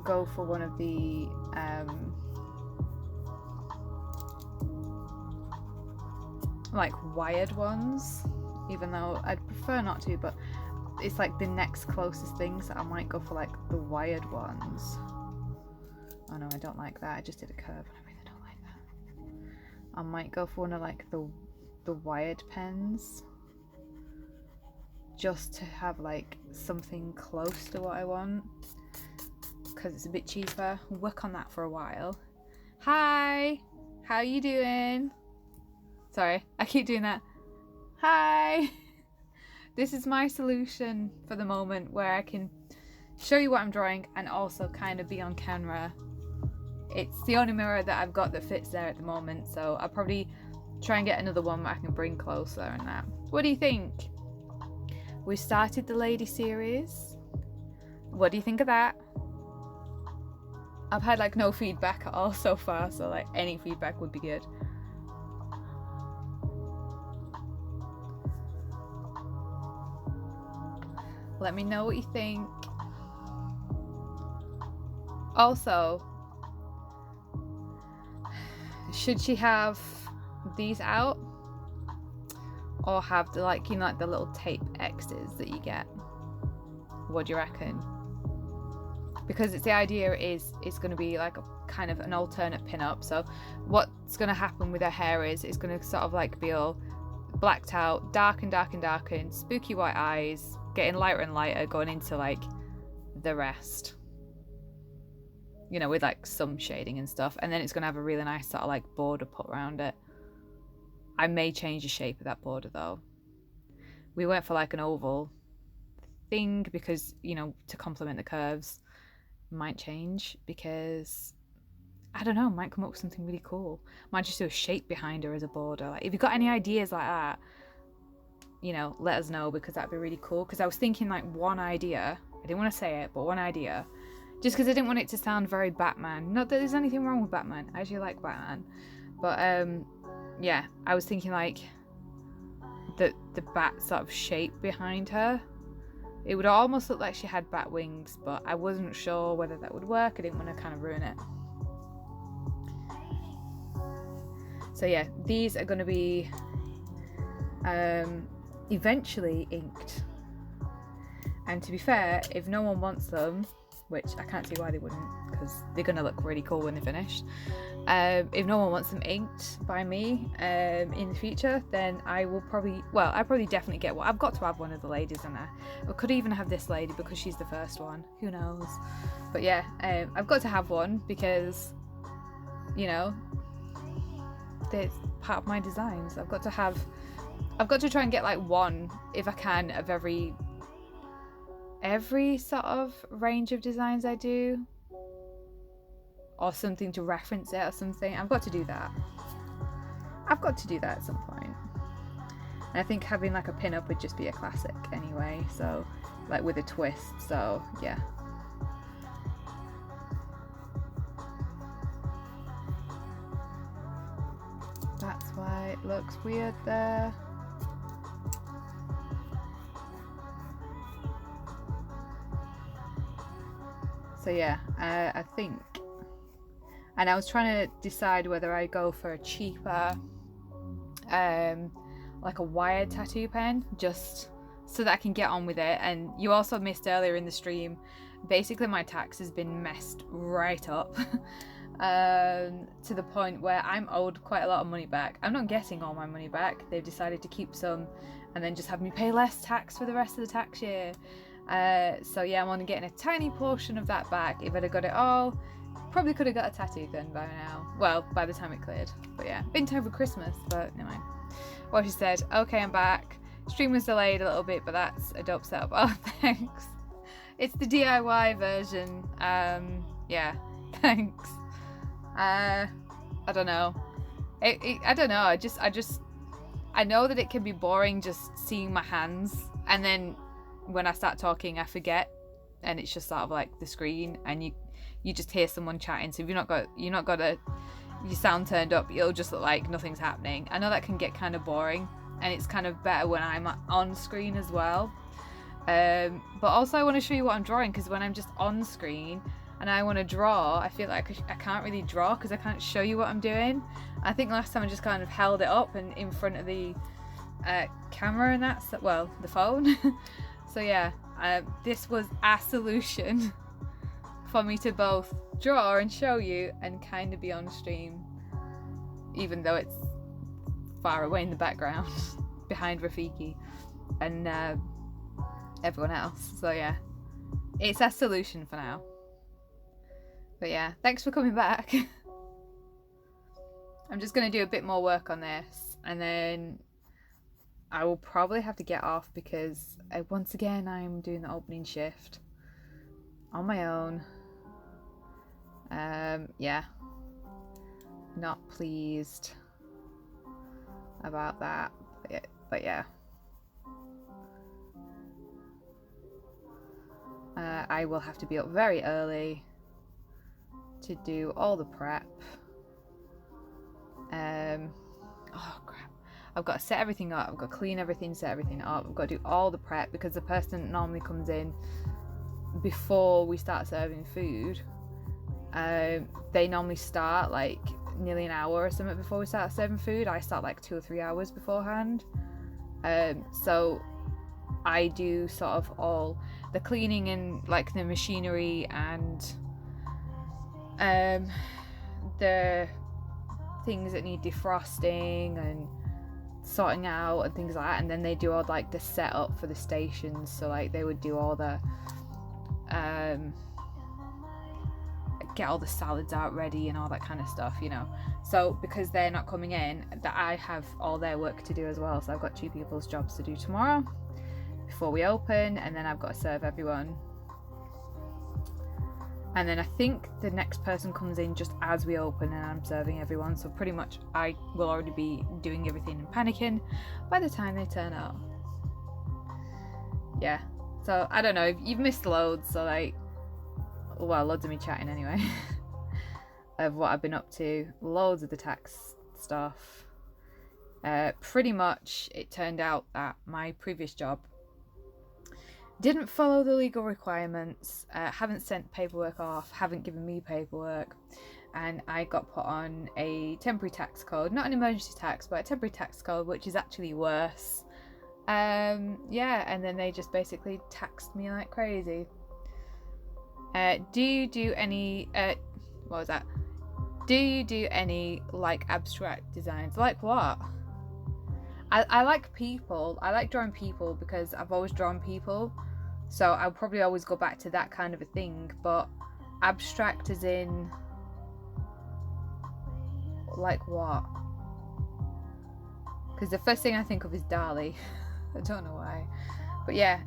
go for one of the like wired ones, even though I'd prefer not to, but it's like the next closest thing, so I might go for like the wired ones. Oh no, I don't like that. I just did a curve and I really don't like that. I might go for one of like the wired pens, just to have like something close to what I want, because it's a bit cheaper. We'll work on that for a while. Hi, how you doing? Sorry, I keep doing that. Hi. This is my solution for the moment, where I can show you what I'm drawing and also kind of be on camera. It's the only mirror that I've got that fits there at the moment, so I'll probably try and get another one that I can bring closer and that. What do you think? We started the lady series. What do you think of that? I've had like no feedback at all so far, so like any feedback would be good. Let me know what you think. Also, should she have these out, or have the like, you know, like the little tape X's that you get? What do you reckon? Because the idea is it's going to be like a kind of an alternate pin-up. So what's going to happen with her hair is it's going to sort of like be all blacked out, darken, spooky white eyes, getting lighter and lighter, going into like the rest, you know, with like some shading and stuff. And then it's going to have a really nice sort of like border put around it. I may change the shape of that border though. We went for like an oval thing because, you know, to complement the curves. Might change because I don't know, might come up with something really cool. Might just do a shape behind her as a border. Like if you've got any ideas like that, you know, let us know, because that'd be really cool. Because I was thinking like one idea, I didn't want to say it, but one idea, just because I didn't want it to sound very Batman. Not that there's anything wrong with Batman, I actually like Batman, but yeah, I was thinking like the bat sort of shape behind her. It would almost look like she had bat wings, but I wasn't sure whether that would work. I didn't want to kind of ruin it. So yeah, these are going to be eventually inked. And to be fair, if no one wants them, which I can't see why they wouldn't, because they're going to look really cool when they're finished. If no one wants them inked by me in the future, then I will probably, well, I probably definitely get one. I've got to have one of the ladies in there. I could even have this lady because she's the first one. Who knows? But yeah, I've got to have one because, you know, it's part of my designs. I've got to try and get like one, if I can, of every sort of range of designs I do, or something to reference it or something. I've got to do that at some point. And I think having like a pin-up would just be a classic anyway, so like with a twist. So yeah, that's why it looks weird there. So yeah, I think, and I was trying to decide whether I go for a cheaper, like a wired tattoo pen, just so that I can get on with it. And you also missed earlier in the stream, basically my tax has been messed right up to the point where I'm owed quite a lot of money back. I'm not getting all my money back. They've decided to keep some and then just have me pay less tax for the rest of the tax year. So yeah, I'm only getting a tiny portion of that back. If I'd have got it all, probably could have got a tattoo gun by now. Well, by the time it cleared. But yeah, been time for Christmas, but never mind. Well, she said, okay, I'm back. Stream was delayed a little bit, but that's a dope setup. Oh, thanks. It's the DIY version. Yeah, thanks. I don't know. I don't know. I know that it can be boring just seeing my hands, and then when I start talking, I forget, and it's just sort of like the screen, and you just hear someone chatting. So if you're not got your sound turned up, it'll just look like nothing's happening. I know that can get kind of boring, and it's kind of better when I'm on screen as well. But also I want to show you what I'm drawing, because when I'm just on screen and I want to draw, I feel like I can't really draw because I can't show you what I'm doing. I think last time I just kind of held it up and in front of the camera, and that's, well, the phone. So yeah, this was a solution for me to both draw and show you and kind of be on stream, even though it's far away in the background behind Rafiki and everyone else. So yeah, it's a solution for now. But yeah, thanks for coming back. I'm just going to do a bit more work on this, and then I will probably have to get off because once again I'm doing the opening shift on my own. Yeah, not pleased about that, but yeah. I will have to be up very early to do all the prep. Oh crap. I've got to set everything up, I've got to clean everything, set everything up, I've got to do all the prep because the person normally comes in before we start serving food. They normally start like nearly an hour or something before we start serving food. I start like 2 or 3 hours beforehand. So I do sort of all the cleaning and like the machinery and the things that need defrosting and sorting out and things like that, and then they do all like the setup for the stations. So like they would do all the get all the salads out ready and all that kind of stuff, you know. So because they're not coming in, that I have all their work to do as well. So I've got 2 people's jobs to do tomorrow before we open, and then I've got to serve everyone. And then I think the next person comes in just as we open and I'm serving everyone. So pretty much I will already be doing everything and panicking by the time they turn up. Yeah. So I don't know, you've missed loads. So like, well, loads of me chatting anyway of what I've been up to. Loads of the tax stuff. Pretty much it turned out that my previous job didn't follow the legal requirements, haven't sent paperwork off, haven't given me paperwork, and I got put on a temporary tax code, not an emergency tax, but a temporary tax code, which is actually worse. Yeah, and then they just basically taxed me like crazy. Do you do any, what was that? Do you do any like abstract designs? Like what? I like people. I like drawing people because I've always drawn people. So I'll probably always go back to that kind of a thing. But abstract as in, like what? Because the first thing I think of is Dali. I don't know why. But yeah,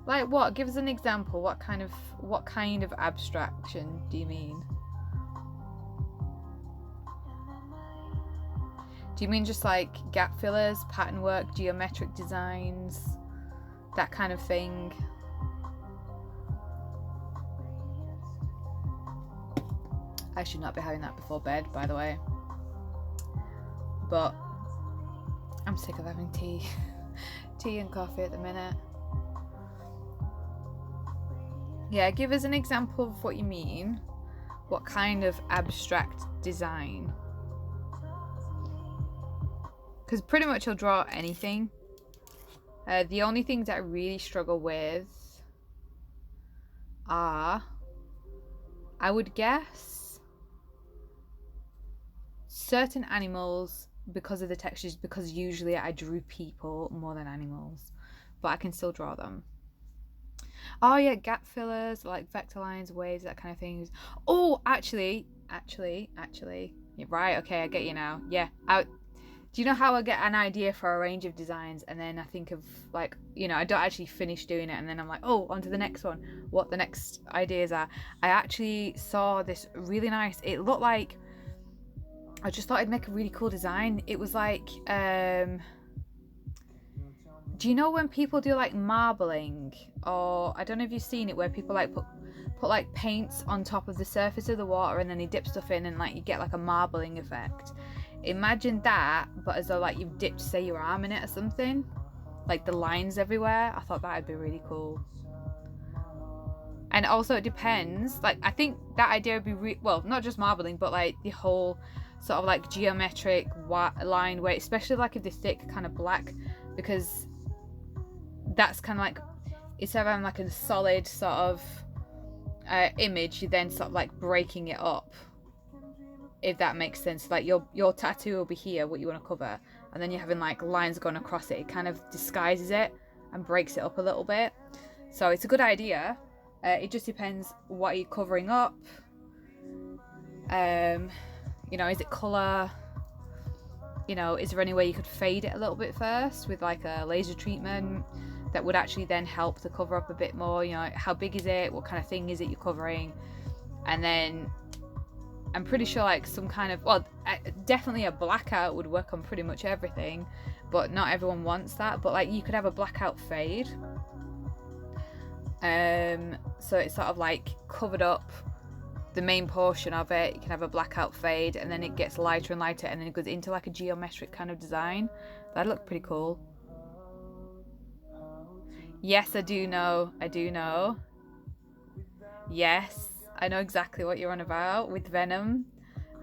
like what? Give us an example. What kind of abstraction do you mean? Do you mean just like gap fillers, pattern work, geometric designs, that kind of thing? I should not be having that before bed, by the way. But I'm sick of having tea and coffee at the minute. Yeah, give us an example of what you mean. What kind of abstract design? Because pretty much I'll draw anything. The only things that I really struggle with are, I would guess, certain animals because of the textures, because usually I drew people more than animals, but I can still draw them. Oh yeah, gap fillers, like vector lines, waves, that kind of thing. Oh, actually, you're right, okay, I get you now. Yeah, do you know how I get an idea for a range of designs and then I think of like, you know, I don't actually finish doing it and then I'm like, oh, on to the next one, what the next ideas are. I actually saw this really nice, it looked like, I just thought I'd make a really cool design. It was like, do you know when people do like marbling, or I don't know if you've seen it, where people like put like paints on top of the surface of the water and then they dip stuff in and like you get like a marbling effect. Imagine that, but as though like you've dipped, say, your arm in it or something, like the lines everywhere. I thought that'd be really cool. And also it depends, like I think that idea would be well, not just marbling, but like the whole sort of like geometric line where, especially like if they're thick, kind of black, because that's kind of like, instead of having like a solid sort of image, you then sort of like breaking it up, if that makes sense. Like your tattoo will be here, what you want to cover, and then you're having like lines going across it. It kind of disguises it and breaks it up a little bit. So it's a good idea. It just depends what you're covering up. You know, is it colour? You know, is there any way you could fade it a little bit first with like a laser treatment that would actually then help to cover up a bit more? You know, how big is it? What kind of thing is it you're covering? And then I'm pretty sure like some kind of, well, definitely a blackout would work on pretty much everything, but not everyone wants that. But like you could have a blackout fade. So it's sort of like covered up the main portion of it. You can have a blackout fade and then it gets lighter and lighter and then it goes into like a geometric kind of design. That'd look pretty cool. Yes, I do know. Yes, I know exactly what you're on about with Venom,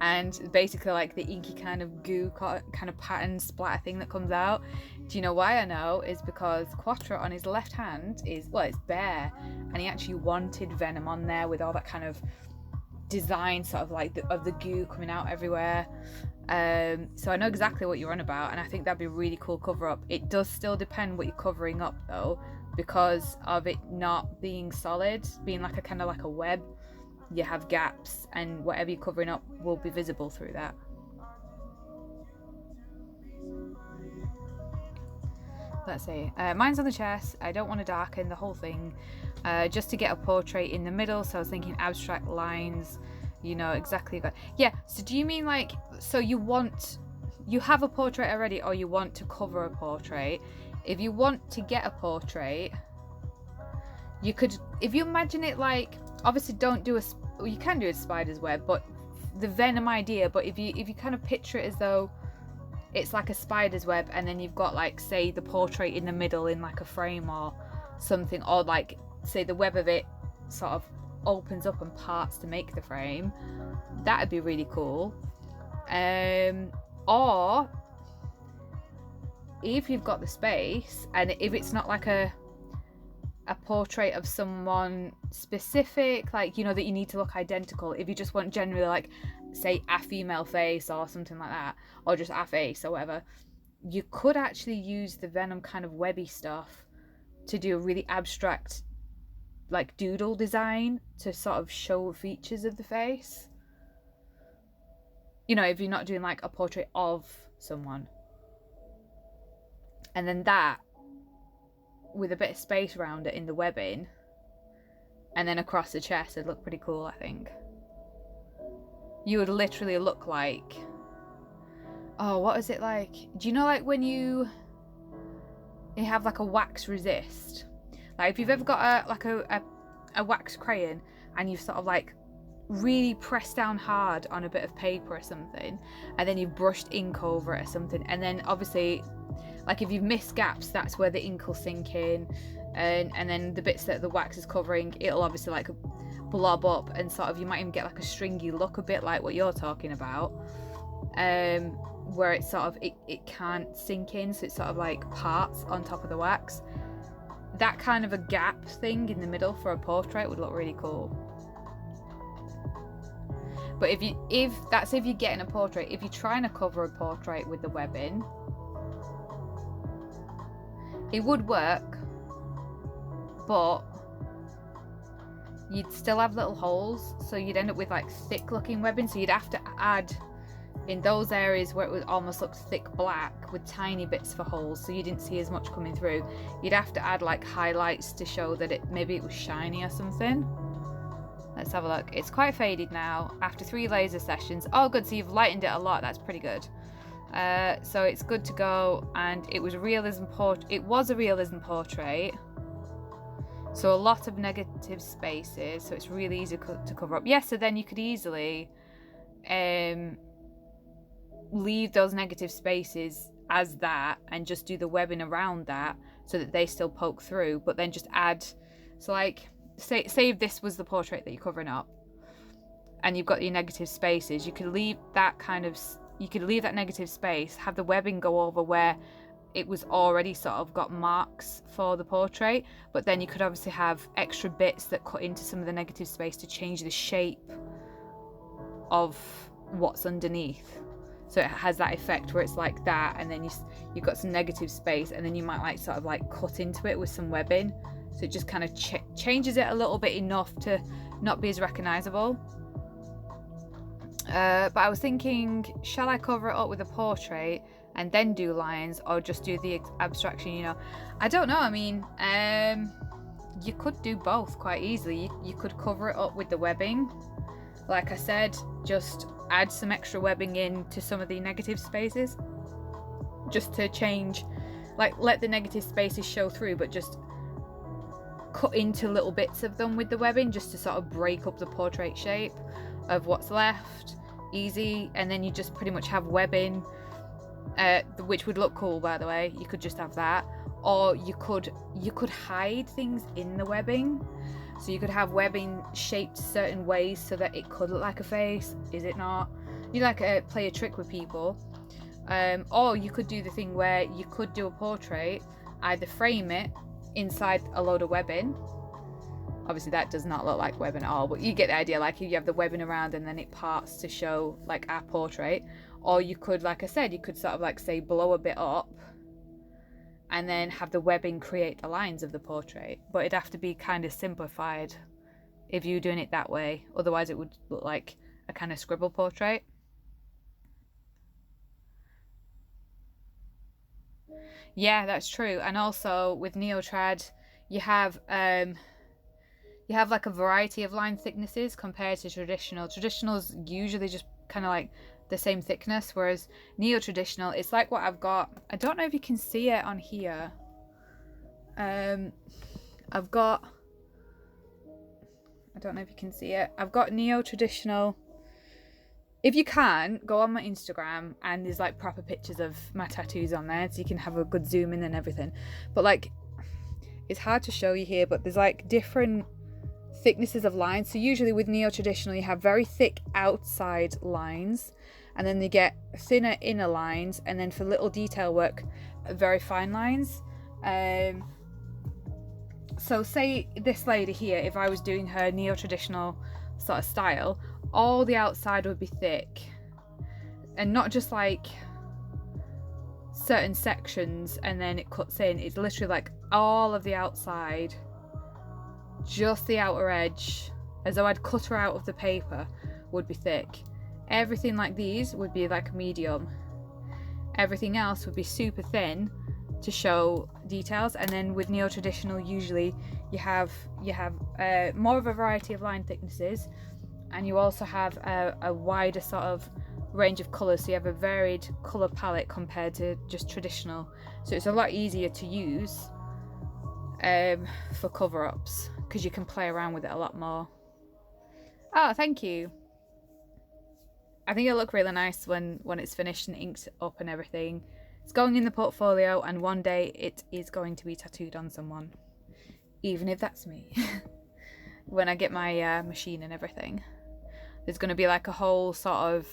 and basically like the inky kind of goo kind of pattern splatter thing that comes out. Do you know why I know? Is because Quattro on his left hand is, well, it's bare, and he actually wanted venom on there with all that kind of design, sort of like of the goo coming out everywhere. So I know exactly what you're on about, and I think that'd be a really cool cover up. It does still depend what you're covering up though, because of it not being solid, being like a kind of like a web. You have gaps, and whatever you're covering up will be visible through that. Let's see. Mine's on the chest. I don't want to darken the whole thing, just to get a portrait in the middle. So I was thinking abstract lines, you know, exactly. Yeah. So do you mean like, so you have a portrait already, or you want to cover a portrait? If you want to get a portrait, you could, if you imagine it like, obviously don't do you can do a spider's web, but the venom idea. But if you kind of picture it as though it's like a spider's web, and then you've got like, say, the portrait in the middle in like a frame or something, or like, say, the web of it sort of opens up and parts to make the frame. That'd be really cool. Or if you've got the space, and if it's not like a portrait of someone specific, like, you know, that you need to look identical, if you just want generally like, say, a female face or something like that, or just a face or whatever, you could actually use the venom kind of webby stuff to do a really abstract like doodle design to sort of show features of the face, you know, if you're not doing like a portrait of someone. And then that, with a bit of space around it in the webbing, and then across the chest, it'd look pretty cool, I think. You would literally look like, oh, what is it like? Do you know like when you have like a wax resist? Like if you've ever got a wax crayon, and you've sort of like really pressed down hard on a bit of paper or something, and then you've brushed ink over it or something, and then obviously, like if you've missed gaps, that's where the ink will sink in, and then the bits that the wax is covering, it'll obviously like blob up, and sort of you might even get like a stringy look, a bit like what you're talking about, where it's sort of it can't sink in, so it's sort of like parts on top of the wax. That kind of a gap thing in the middle for a portrait would look really cool. But if you're getting a portrait, if you're trying to cover a portrait with the webbing, it would work, but you'd still have little holes, so you'd end up with like thick looking webbing, so you'd have to add in those areas where it would almost look thick black with tiny bits for holes, so you didn't see as much coming through. You'd have to add like highlights to show that maybe it was shiny or something. Let's have a look. It's quite faded now after 3 laser sessions. Oh good, so you've lightened it a lot. That's pretty good. So it's good to go, and it was a realism portrait, so a lot of negative spaces, so it's really easy to cover up. Yes, so then you could easily leave those negative spaces as that, and just do the webbing around that so that they still poke through, but then just add, so like say if this was the portrait that you're covering up and you've got your negative spaces, you could leave that negative space, have the webbing go over where it was already sort of got marks for the portrait, but then you could obviously have extra bits that cut into some of the negative space to change the shape of what's underneath. So it has that effect where it's like that, and then you've got some negative space, and then you might like sort of like cut into it with some webbing, so it just kind of changes it a little bit enough to not be as recognizable. But I was thinking, shall I cover it up with a portrait and then do lines, or just do the abstraction, you know? I don't know. I mean, you could do both quite easily. You could cover it up with the webbing, like I said, just add some extra webbing into some of the negative spaces, just to change, like let the negative spaces show through, but just cut into little bits of them with the webbing, just to sort of break up the portrait shape of what's left. Easy. And then you just pretty much have webbing, which would look cool, by the way. You could just have that, or you could hide things in the webbing, so you could have webbing shaped certain ways so that it could look like a face. Is it not? You like play a trick with people, Or you could do the thing where you could do a portrait, either frame it inside a load of webbing. Obviously that does not look like webbing at all, but you get the idea. Like, you have the webbing around and then it parts to show like our portrait. Or you could, like I said, you could sort of like say blow a bit up and then have the webbing create the lines of the portrait. But it'd have to be kind of simplified if you were doing it that way. Otherwise it would look like a kind of scribble portrait. Yeah, that's true. And also with Neotrad, you have like a variety of line thicknesses compared to traditional. Traditional's usually just kind of like the same thickness, whereas neo-traditional, it's like what I've got. I don't know if you can see it on here. I've got, I don't know if you can see it. I've got neo-traditional. If you can, go on my Instagram and there's like proper pictures of my tattoos on there, so you can have a good zoom in and everything. But like, it's hard to show you here, but there's like different thicknesses of lines. So usually with neo-traditional, you have very thick outside lines, and then they get thinner inner lines, and then for little detail work, very fine lines. So say this lady here, if I was doing her neo-traditional sort of style, all the outside would be thick, and not just like certain sections and then it cuts in. It's literally like all of the outside, just the outer edge, as though I'd cut her out of the paper, would be thick. Everything like these would be like medium. Everything else would be super thin to show details. And then with neo-traditional, usually you have more of a variety of line thicknesses, and you also have a wider sort of range of colours, so you have a varied colour palette compared to just traditional. So it's a lot easier to use for cover-ups, because you can play around with it a lot more. Oh, thank you. I think it'll look really nice when it's finished and inked up and everything. It's going in the portfolio, and one day it is going to be tattooed on someone, even if that's me. When I get my machine and everything, there's going to be like a whole sort of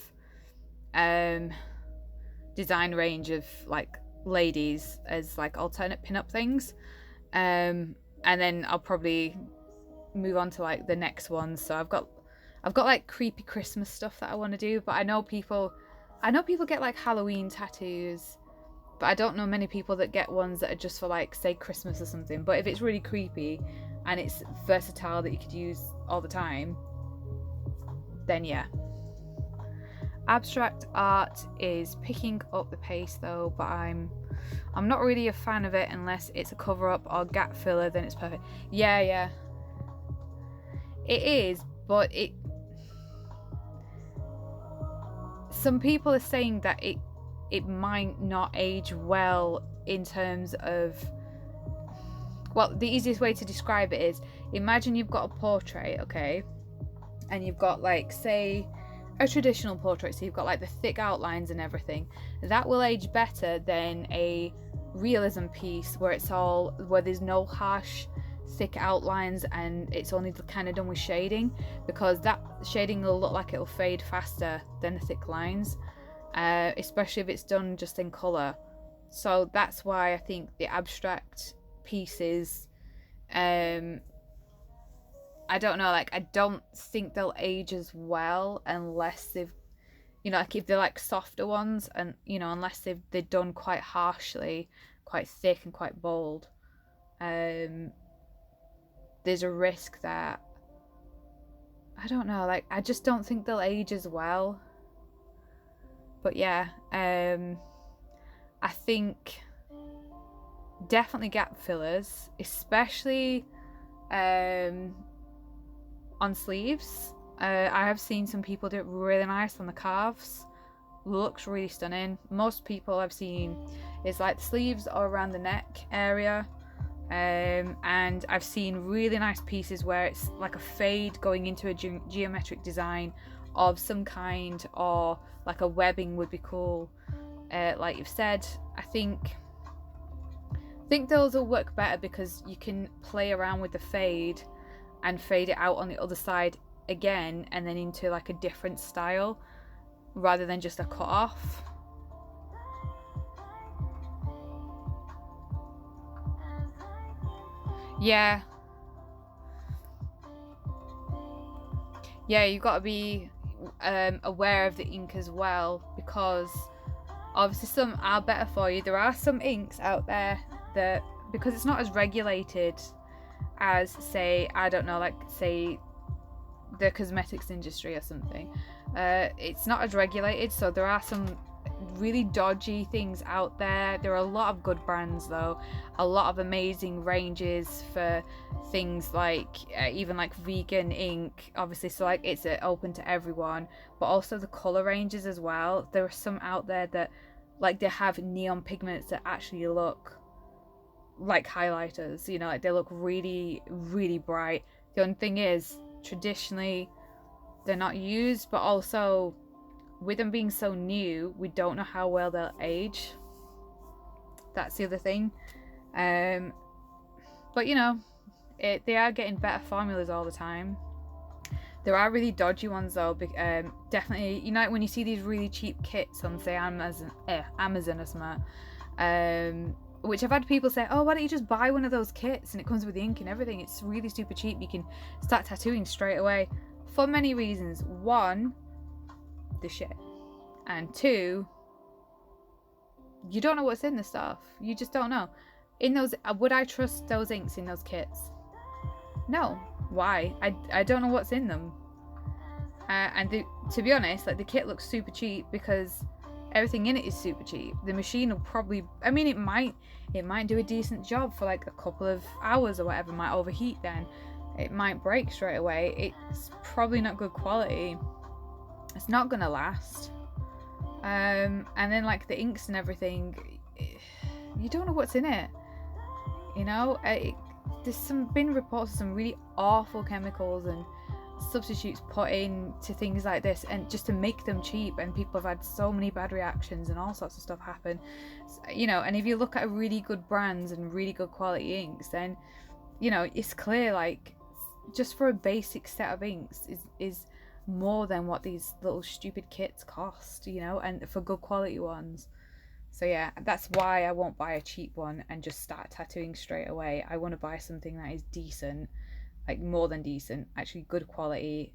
design range of like ladies as like alternate pin-up things, and then I'll probably move on to like the next one. So I've got like creepy Christmas stuff that I want to do, but I know people get like Halloween tattoos, but I don't know many people that get ones that are just for like, say, Christmas or something. But if it's really creepy and it's versatile that you could use all the time, then yeah. Abstract art is picking up the pace though, but I'm not really a fan of it unless it's a cover-up or gap filler. Then it's perfect. Yeah, it is, but some people are saying that it might not age well in terms of, well, the easiest way to describe it is, imagine you've got a portrait, okay, and you've got like, say, a traditional portrait, so you've got like the thick outlines and everything. That will age better than a realism piece where there's no harsh thick outlines and it's only kind of done with shading, because that shading will look like it'll fade faster than the thick lines, especially if it's done just in colour. So that's why I think the abstract pieces, I don't know, like, I don't think they'll age as well unless they've, you know, like if they're like softer ones, and, you know, unless they're done quite harshly, quite thick and quite bold. There's a risk that, I don't know, like, I just don't think they'll age as well. But yeah, I think definitely gap fillers, especially on sleeves. I have seen some people do it really nice on the calves. Looks really stunning. Most people I've seen is like the sleeves or around the neck area. And I've seen really nice pieces where it's like a fade going into a geometric design of some kind, or like a webbing would be cool. Like you've said, I think those will work better because you can play around with the fade and fade it out on the other side again, and then into like a different style rather than just a cut off. Yeah. Yeah, you've got to be aware of the ink as well, because obviously some are better for you. There are some inks out there that, because it's not as regulated as, say, I don't know, like say the cosmetics industry or something, it's not as regulated, so there are some really dodgy things out there. There are a lot of good brands though, a lot of amazing ranges for things like even like vegan ink, obviously, so like it's open to everyone, but also the color ranges as well. There are some out there that like they have neon pigments that actually look like highlighters, you know, like they look really really bright. The only thing is, traditionally they're not used, but also with them being so new, we don't know how well they'll age. That's the other thing. But you know, they are getting better formulas all the time. There are really dodgy ones though. Definitely, you know, like when you see these really cheap kits on, say, Amazon or something, which I've had people say, oh, why don't you just buy one of those kits and it comes with the ink and everything, it's really super cheap, you can start tattooing straight away. For many reasons. One, the shit, and two, you don't know what's in the stuff. You just don't know. In those, would I trust those inks in those kits? No. Why? I don't know what's in them. To be honest, like the kit looks super cheap because everything in it is super cheap. The machine will probably, I mean, it might do a decent job for like a couple of hours or whatever. It might overheat, then it might break straight away. It's probably not good quality. It's not gonna last. And then like the inks and everything, you don't know what's in it. You know, there's been reports of some really awful chemicals and substitutes put in to things like this, and just to make them cheap, and people have had so many bad reactions and all sorts of stuff happen. You know, and if you look at really good brands and really good quality inks, then you know it's clear, like just for a basic set of inks is more than what these little stupid kits cost, you know, and for good quality ones. So yeah, that's why I won't buy a cheap one and just start tattooing straight away. I want to buy something that is decent, like more than decent, actually good quality,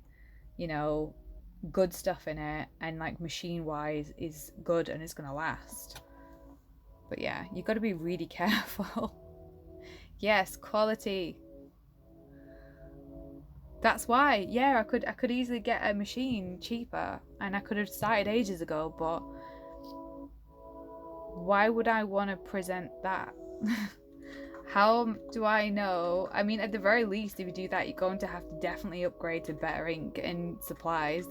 you know, good stuff in it, and like machine wise is good and it's gonna last. But yeah, you got to be really careful. Yes, quality. That's why, yeah, I could easily get a machine cheaper, and I could have started ages ago, but why would I want to present that? How do I know? I mean, at the very least, if you do that, you're going to have to definitely upgrade to better ink and supplies.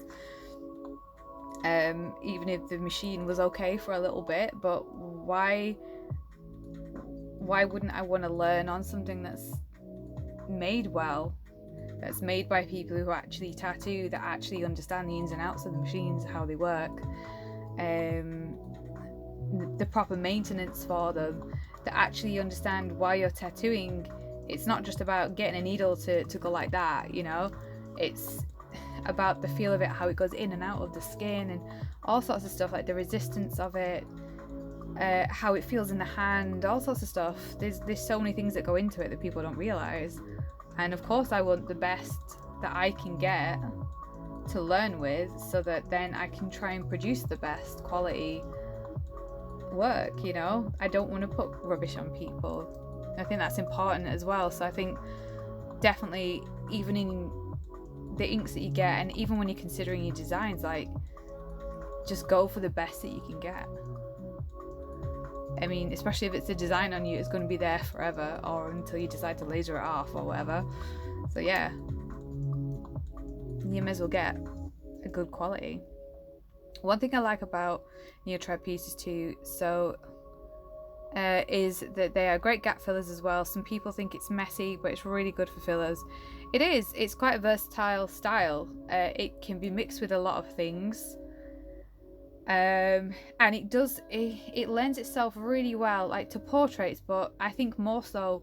Even if the machine was okay for a little bit, but why wouldn't I want to learn on something that's made well? That's made by people who actually tattoo, that actually understand the ins and outs of the machines, how they work, the proper maintenance for them, that actually understand why you're tattooing. It's not just about getting a needle to go like that, you know. It's about the feel of it, how it goes in and out of the skin, and all sorts of stuff, like the resistance of it, how it feels in the hand, all sorts of stuff. There's so many things that go into it that people don't realize. And of course I want the best that I can get to learn with, so that then I can try and produce the best quality work, you know. I don't want to put rubbish on people. I think that's important as well. So I think definitely, even in the inks that you get, and even when you're considering your designs, like just go for the best that you can get. I mean, especially if it's a design on you, it's going to be there forever, or until you decide to laser it off or whatever. So yeah, you may as well get a good quality. One thing I like about neotreb pieces too, is that they are great gap fillers as well. Some people think it's messy, but it's really good for fillers. It is. It's quite a versatile style. It can be mixed with a lot of things. And it lends itself really well, like to portraits, but I think more so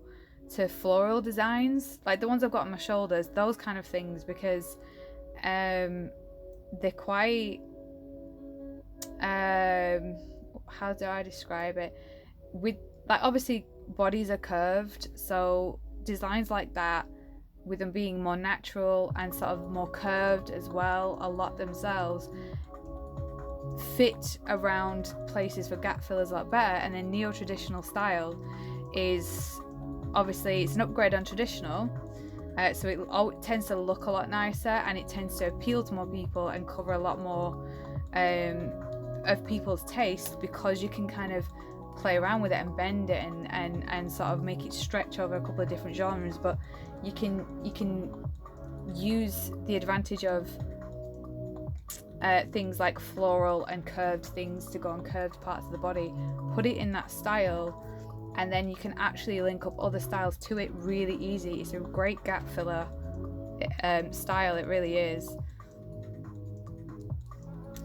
to floral designs, like the ones I've got on my shoulders, those kind of things, because they're quite how do I describe it, with like, obviously bodies are curved, so designs like that, with them being more natural and sort of more curved as well, a lot themselves, fit around places for gap fillers a lot better. And then neo-traditional style is obviously, it's an upgrade on traditional, so it tends to look a lot nicer, and it tends to appeal to more people and cover a lot more of people's taste, because you can kind of play around with it and bend it and sort of make it stretch over a couple of different genres. But you can use the advantage of things like floral and curved things to go on curved parts of the body, put it in that style, and then you can actually link up other styles to it really easy. It's a great gap filler style, it really is.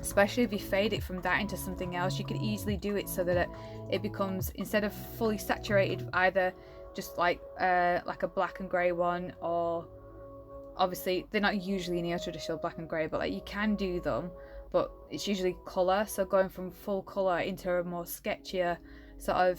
Especially if you fade it from that into something else, you can easily do it so that it becomes, instead of fully saturated, either just like a black and grey one, or obviously they're not usually neo-traditional black and grey, but like you can do them, but it's usually colour. So going from full colour into a more sketchier, sort of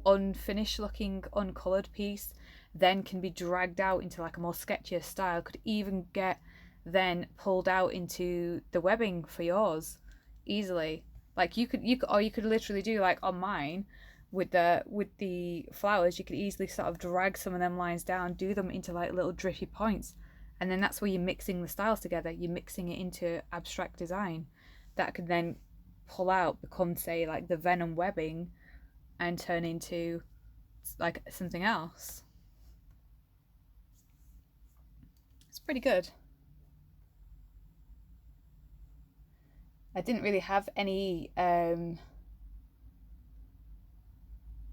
unfinished looking, uncoloured piece, then can be dragged out into like a more sketchier style, could even get then pulled out into the webbing for yours easily. Like you could literally do, like on mine with the flowers, you could easily sort of drag some of them lines down, do them into like little drippy points, and then that's where you're mixing the styles together. You're mixing it into abstract design that could then pull out, become, say, like the venom webbing, and turn into like something else. It's pretty good. I didn't really have any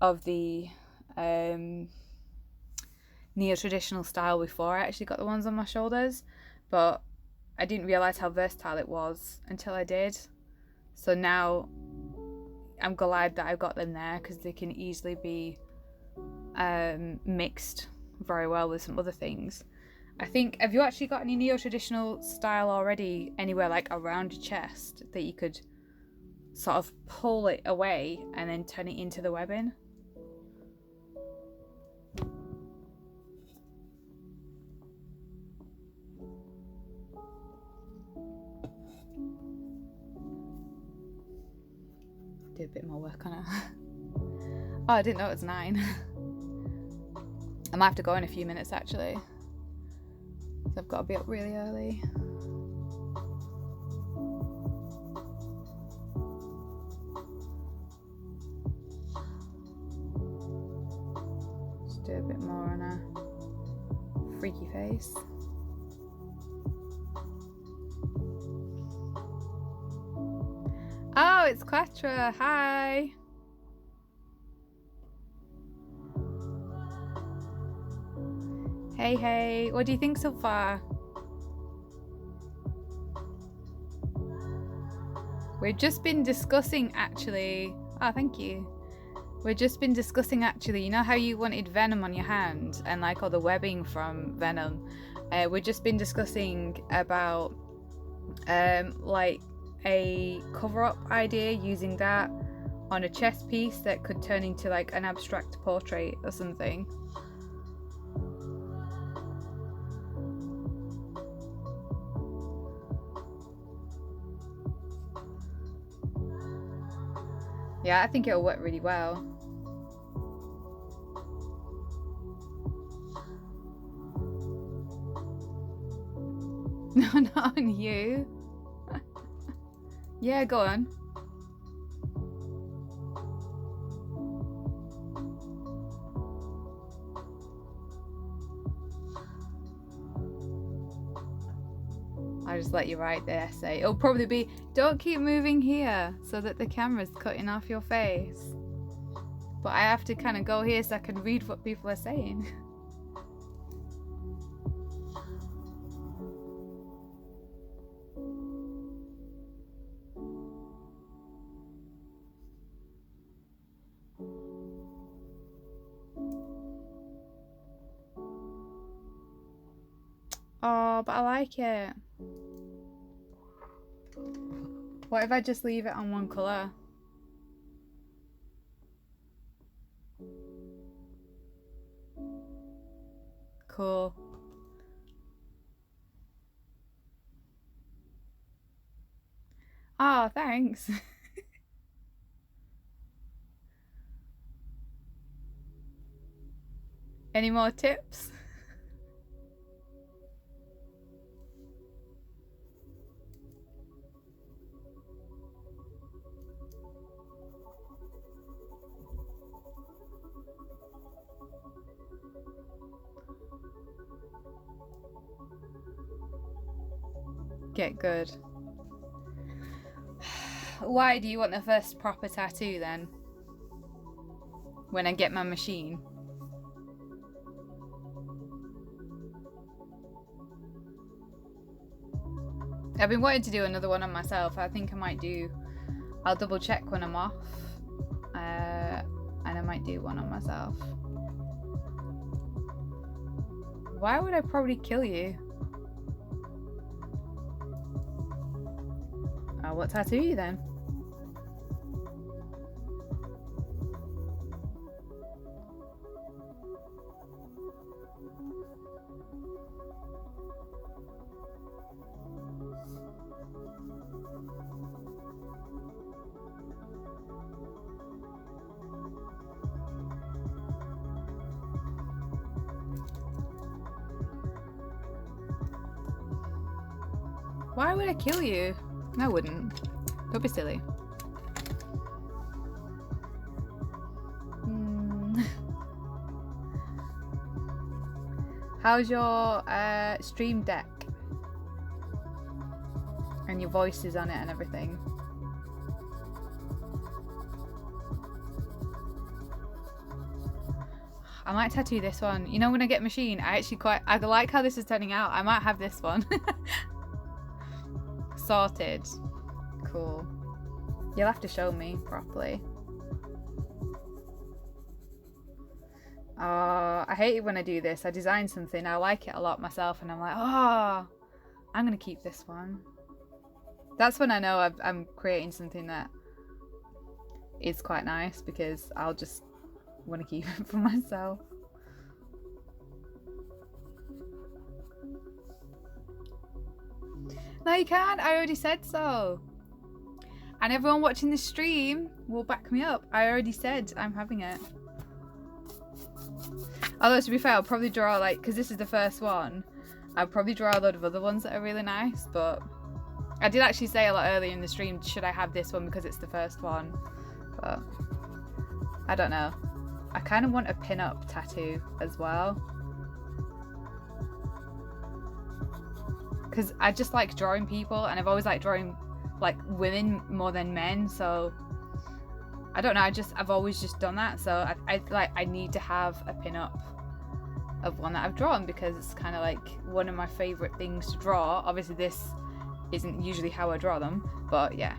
of the neo-traditional style before I actually got the ones on my shoulders, but I didn't realise how versatile it was until I did. So now I'm glad that I've got them there, because they can easily be mixed very well with some other things. I think, have you actually got any neo-traditional style already anywhere like around your chest that you could sort of pull it away and then turn it into the webbing? Do a bit more work on it. Oh, I didn't know it was 9. I might have to go in a few minutes actually. I've got to be up really early. Just do a bit more on a freaky face. Oh, it's Quatra. Hi. Hey, what do you think so far? We've just been discussing actually. Oh, thank you. We've just been discussing actually, you know how you wanted venom on your hand and like all the webbing from venom? We've just been discussing about like a cover-up idea, using that on a chest piece that could turn into like an abstract portrait or something. Yeah, I think it'll work really well. No, not on you. Yeah, go on. I'll just let you write the essay. It'll probably be, don't keep moving here so that the camera's cutting off your face. But I have to kind of go here so I can read what people are saying. Oh, but I like it. What if I just leave it on one colour? cool. Oh, thanks. Any more tips? Get good. Why do you want the first proper tattoo then? When I get my machine? I've been wanting to do another one on myself. I think I might do... I'll double check when I'm off. And I might do one on myself. Why would I probably kill you? Oh, what tattoo are you then? Why would I kill you? I wouldn't. Don't be silly. How's your stream deck? And your voices on it and everything? I might tattoo this one. You know, when I get machine, I like how this is turning out. I might have this one. Sorted. Cool. You'll have to show me properly. I hate it when I do this. I design something, I like it a lot myself, and I'm like, oh, I'm gonna keep this one. That's when I know I'm creating something that is quite nice, because I'll just want to keep it for myself. No, you can't. I already said so. And everyone watching this stream will back me up. I already said I'm having it. Although, to be fair, I'll probably draw, like, because this is the first one, I'll probably draw a lot of other ones that are really nice, but I did actually say a lot earlier in the stream, should I have this one because it's the first one? But I don't know. I kind of want a pin-up tattoo as well. Because I just like drawing people, and I've always liked drawing like women more than men, so I don't know, I've always just done that, so I need to have a pin-up of one that I've drawn, because it's kind of like one of my favourite things to draw. Obviously this isn't usually how I draw them, but yeah,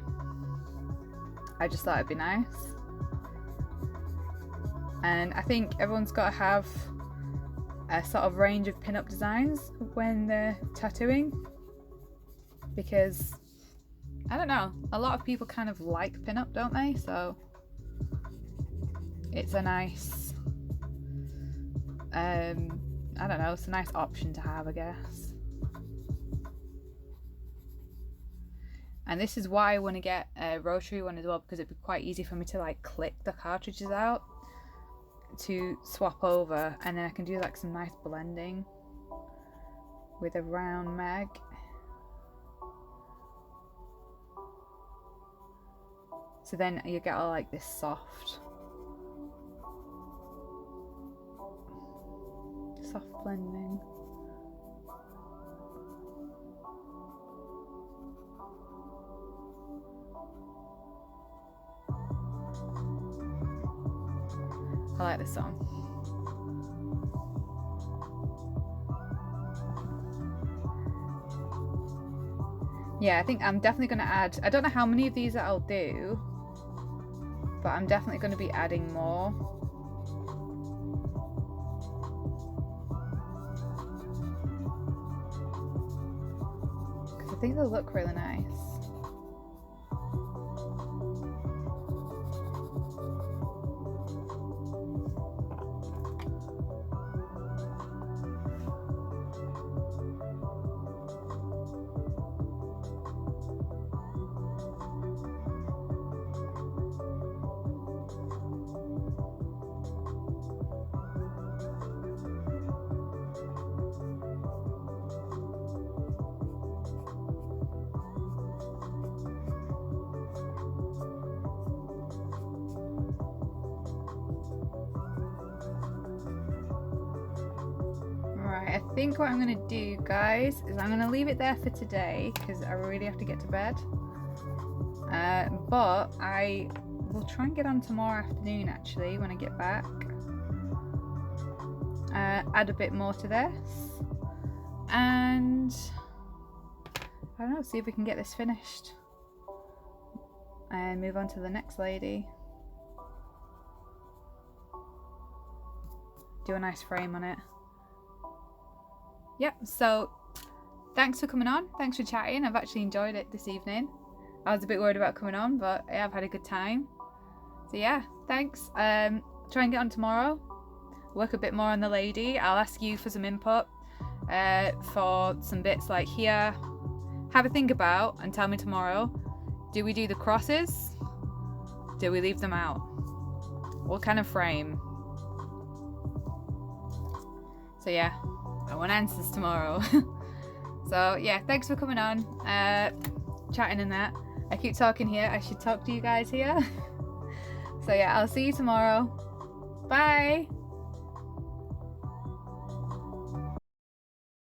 I just thought it'd be nice. And I think everyone's got to have a sort of range of pin-up designs when they're tattooing, because I don't know, a lot of people kind of like pin-up, don't they? So it's a nice I don't know, it's a nice option to have, I guess. And this is why I want to get a rotary one as well, because it'd be quite easy for me to like click the cartridges out to swap over, and then I can do like some nice blending with a round mag. So then you get all like this soft blending. I like this song. Yeah, I think I'm definitely going to add, I don't know how many of these that I'll do, but I'm definitely going to be adding more. Because I think they'll look really nice. think what I'm gonna do, guys, is I'm gonna leave it there for today because I really have to get to bed. But I will try and get on tomorrow afternoon actually when I get back. Add a bit more to this, and I don't know, see if we can get this finished and move on to the next lady. Do a nice frame on it. Yep, so thanks for coming on, thanks for chatting. I've actually enjoyed it this evening. I was a bit worried about coming on, but yeah, I've had a good time. So yeah, thanks. Try and get on tomorrow, work a bit more on the lady. I'll ask you for some input for some bits like here. Have a think about and tell me tomorrow, do we do the crosses? Do we leave them out? What kind of frame? So yeah, I want answers tomorrow. So yeah, thanks for coming on, chatting and that. I keep talking here, I should talk to you guys here. So yeah, I'll see you tomorrow. Bye.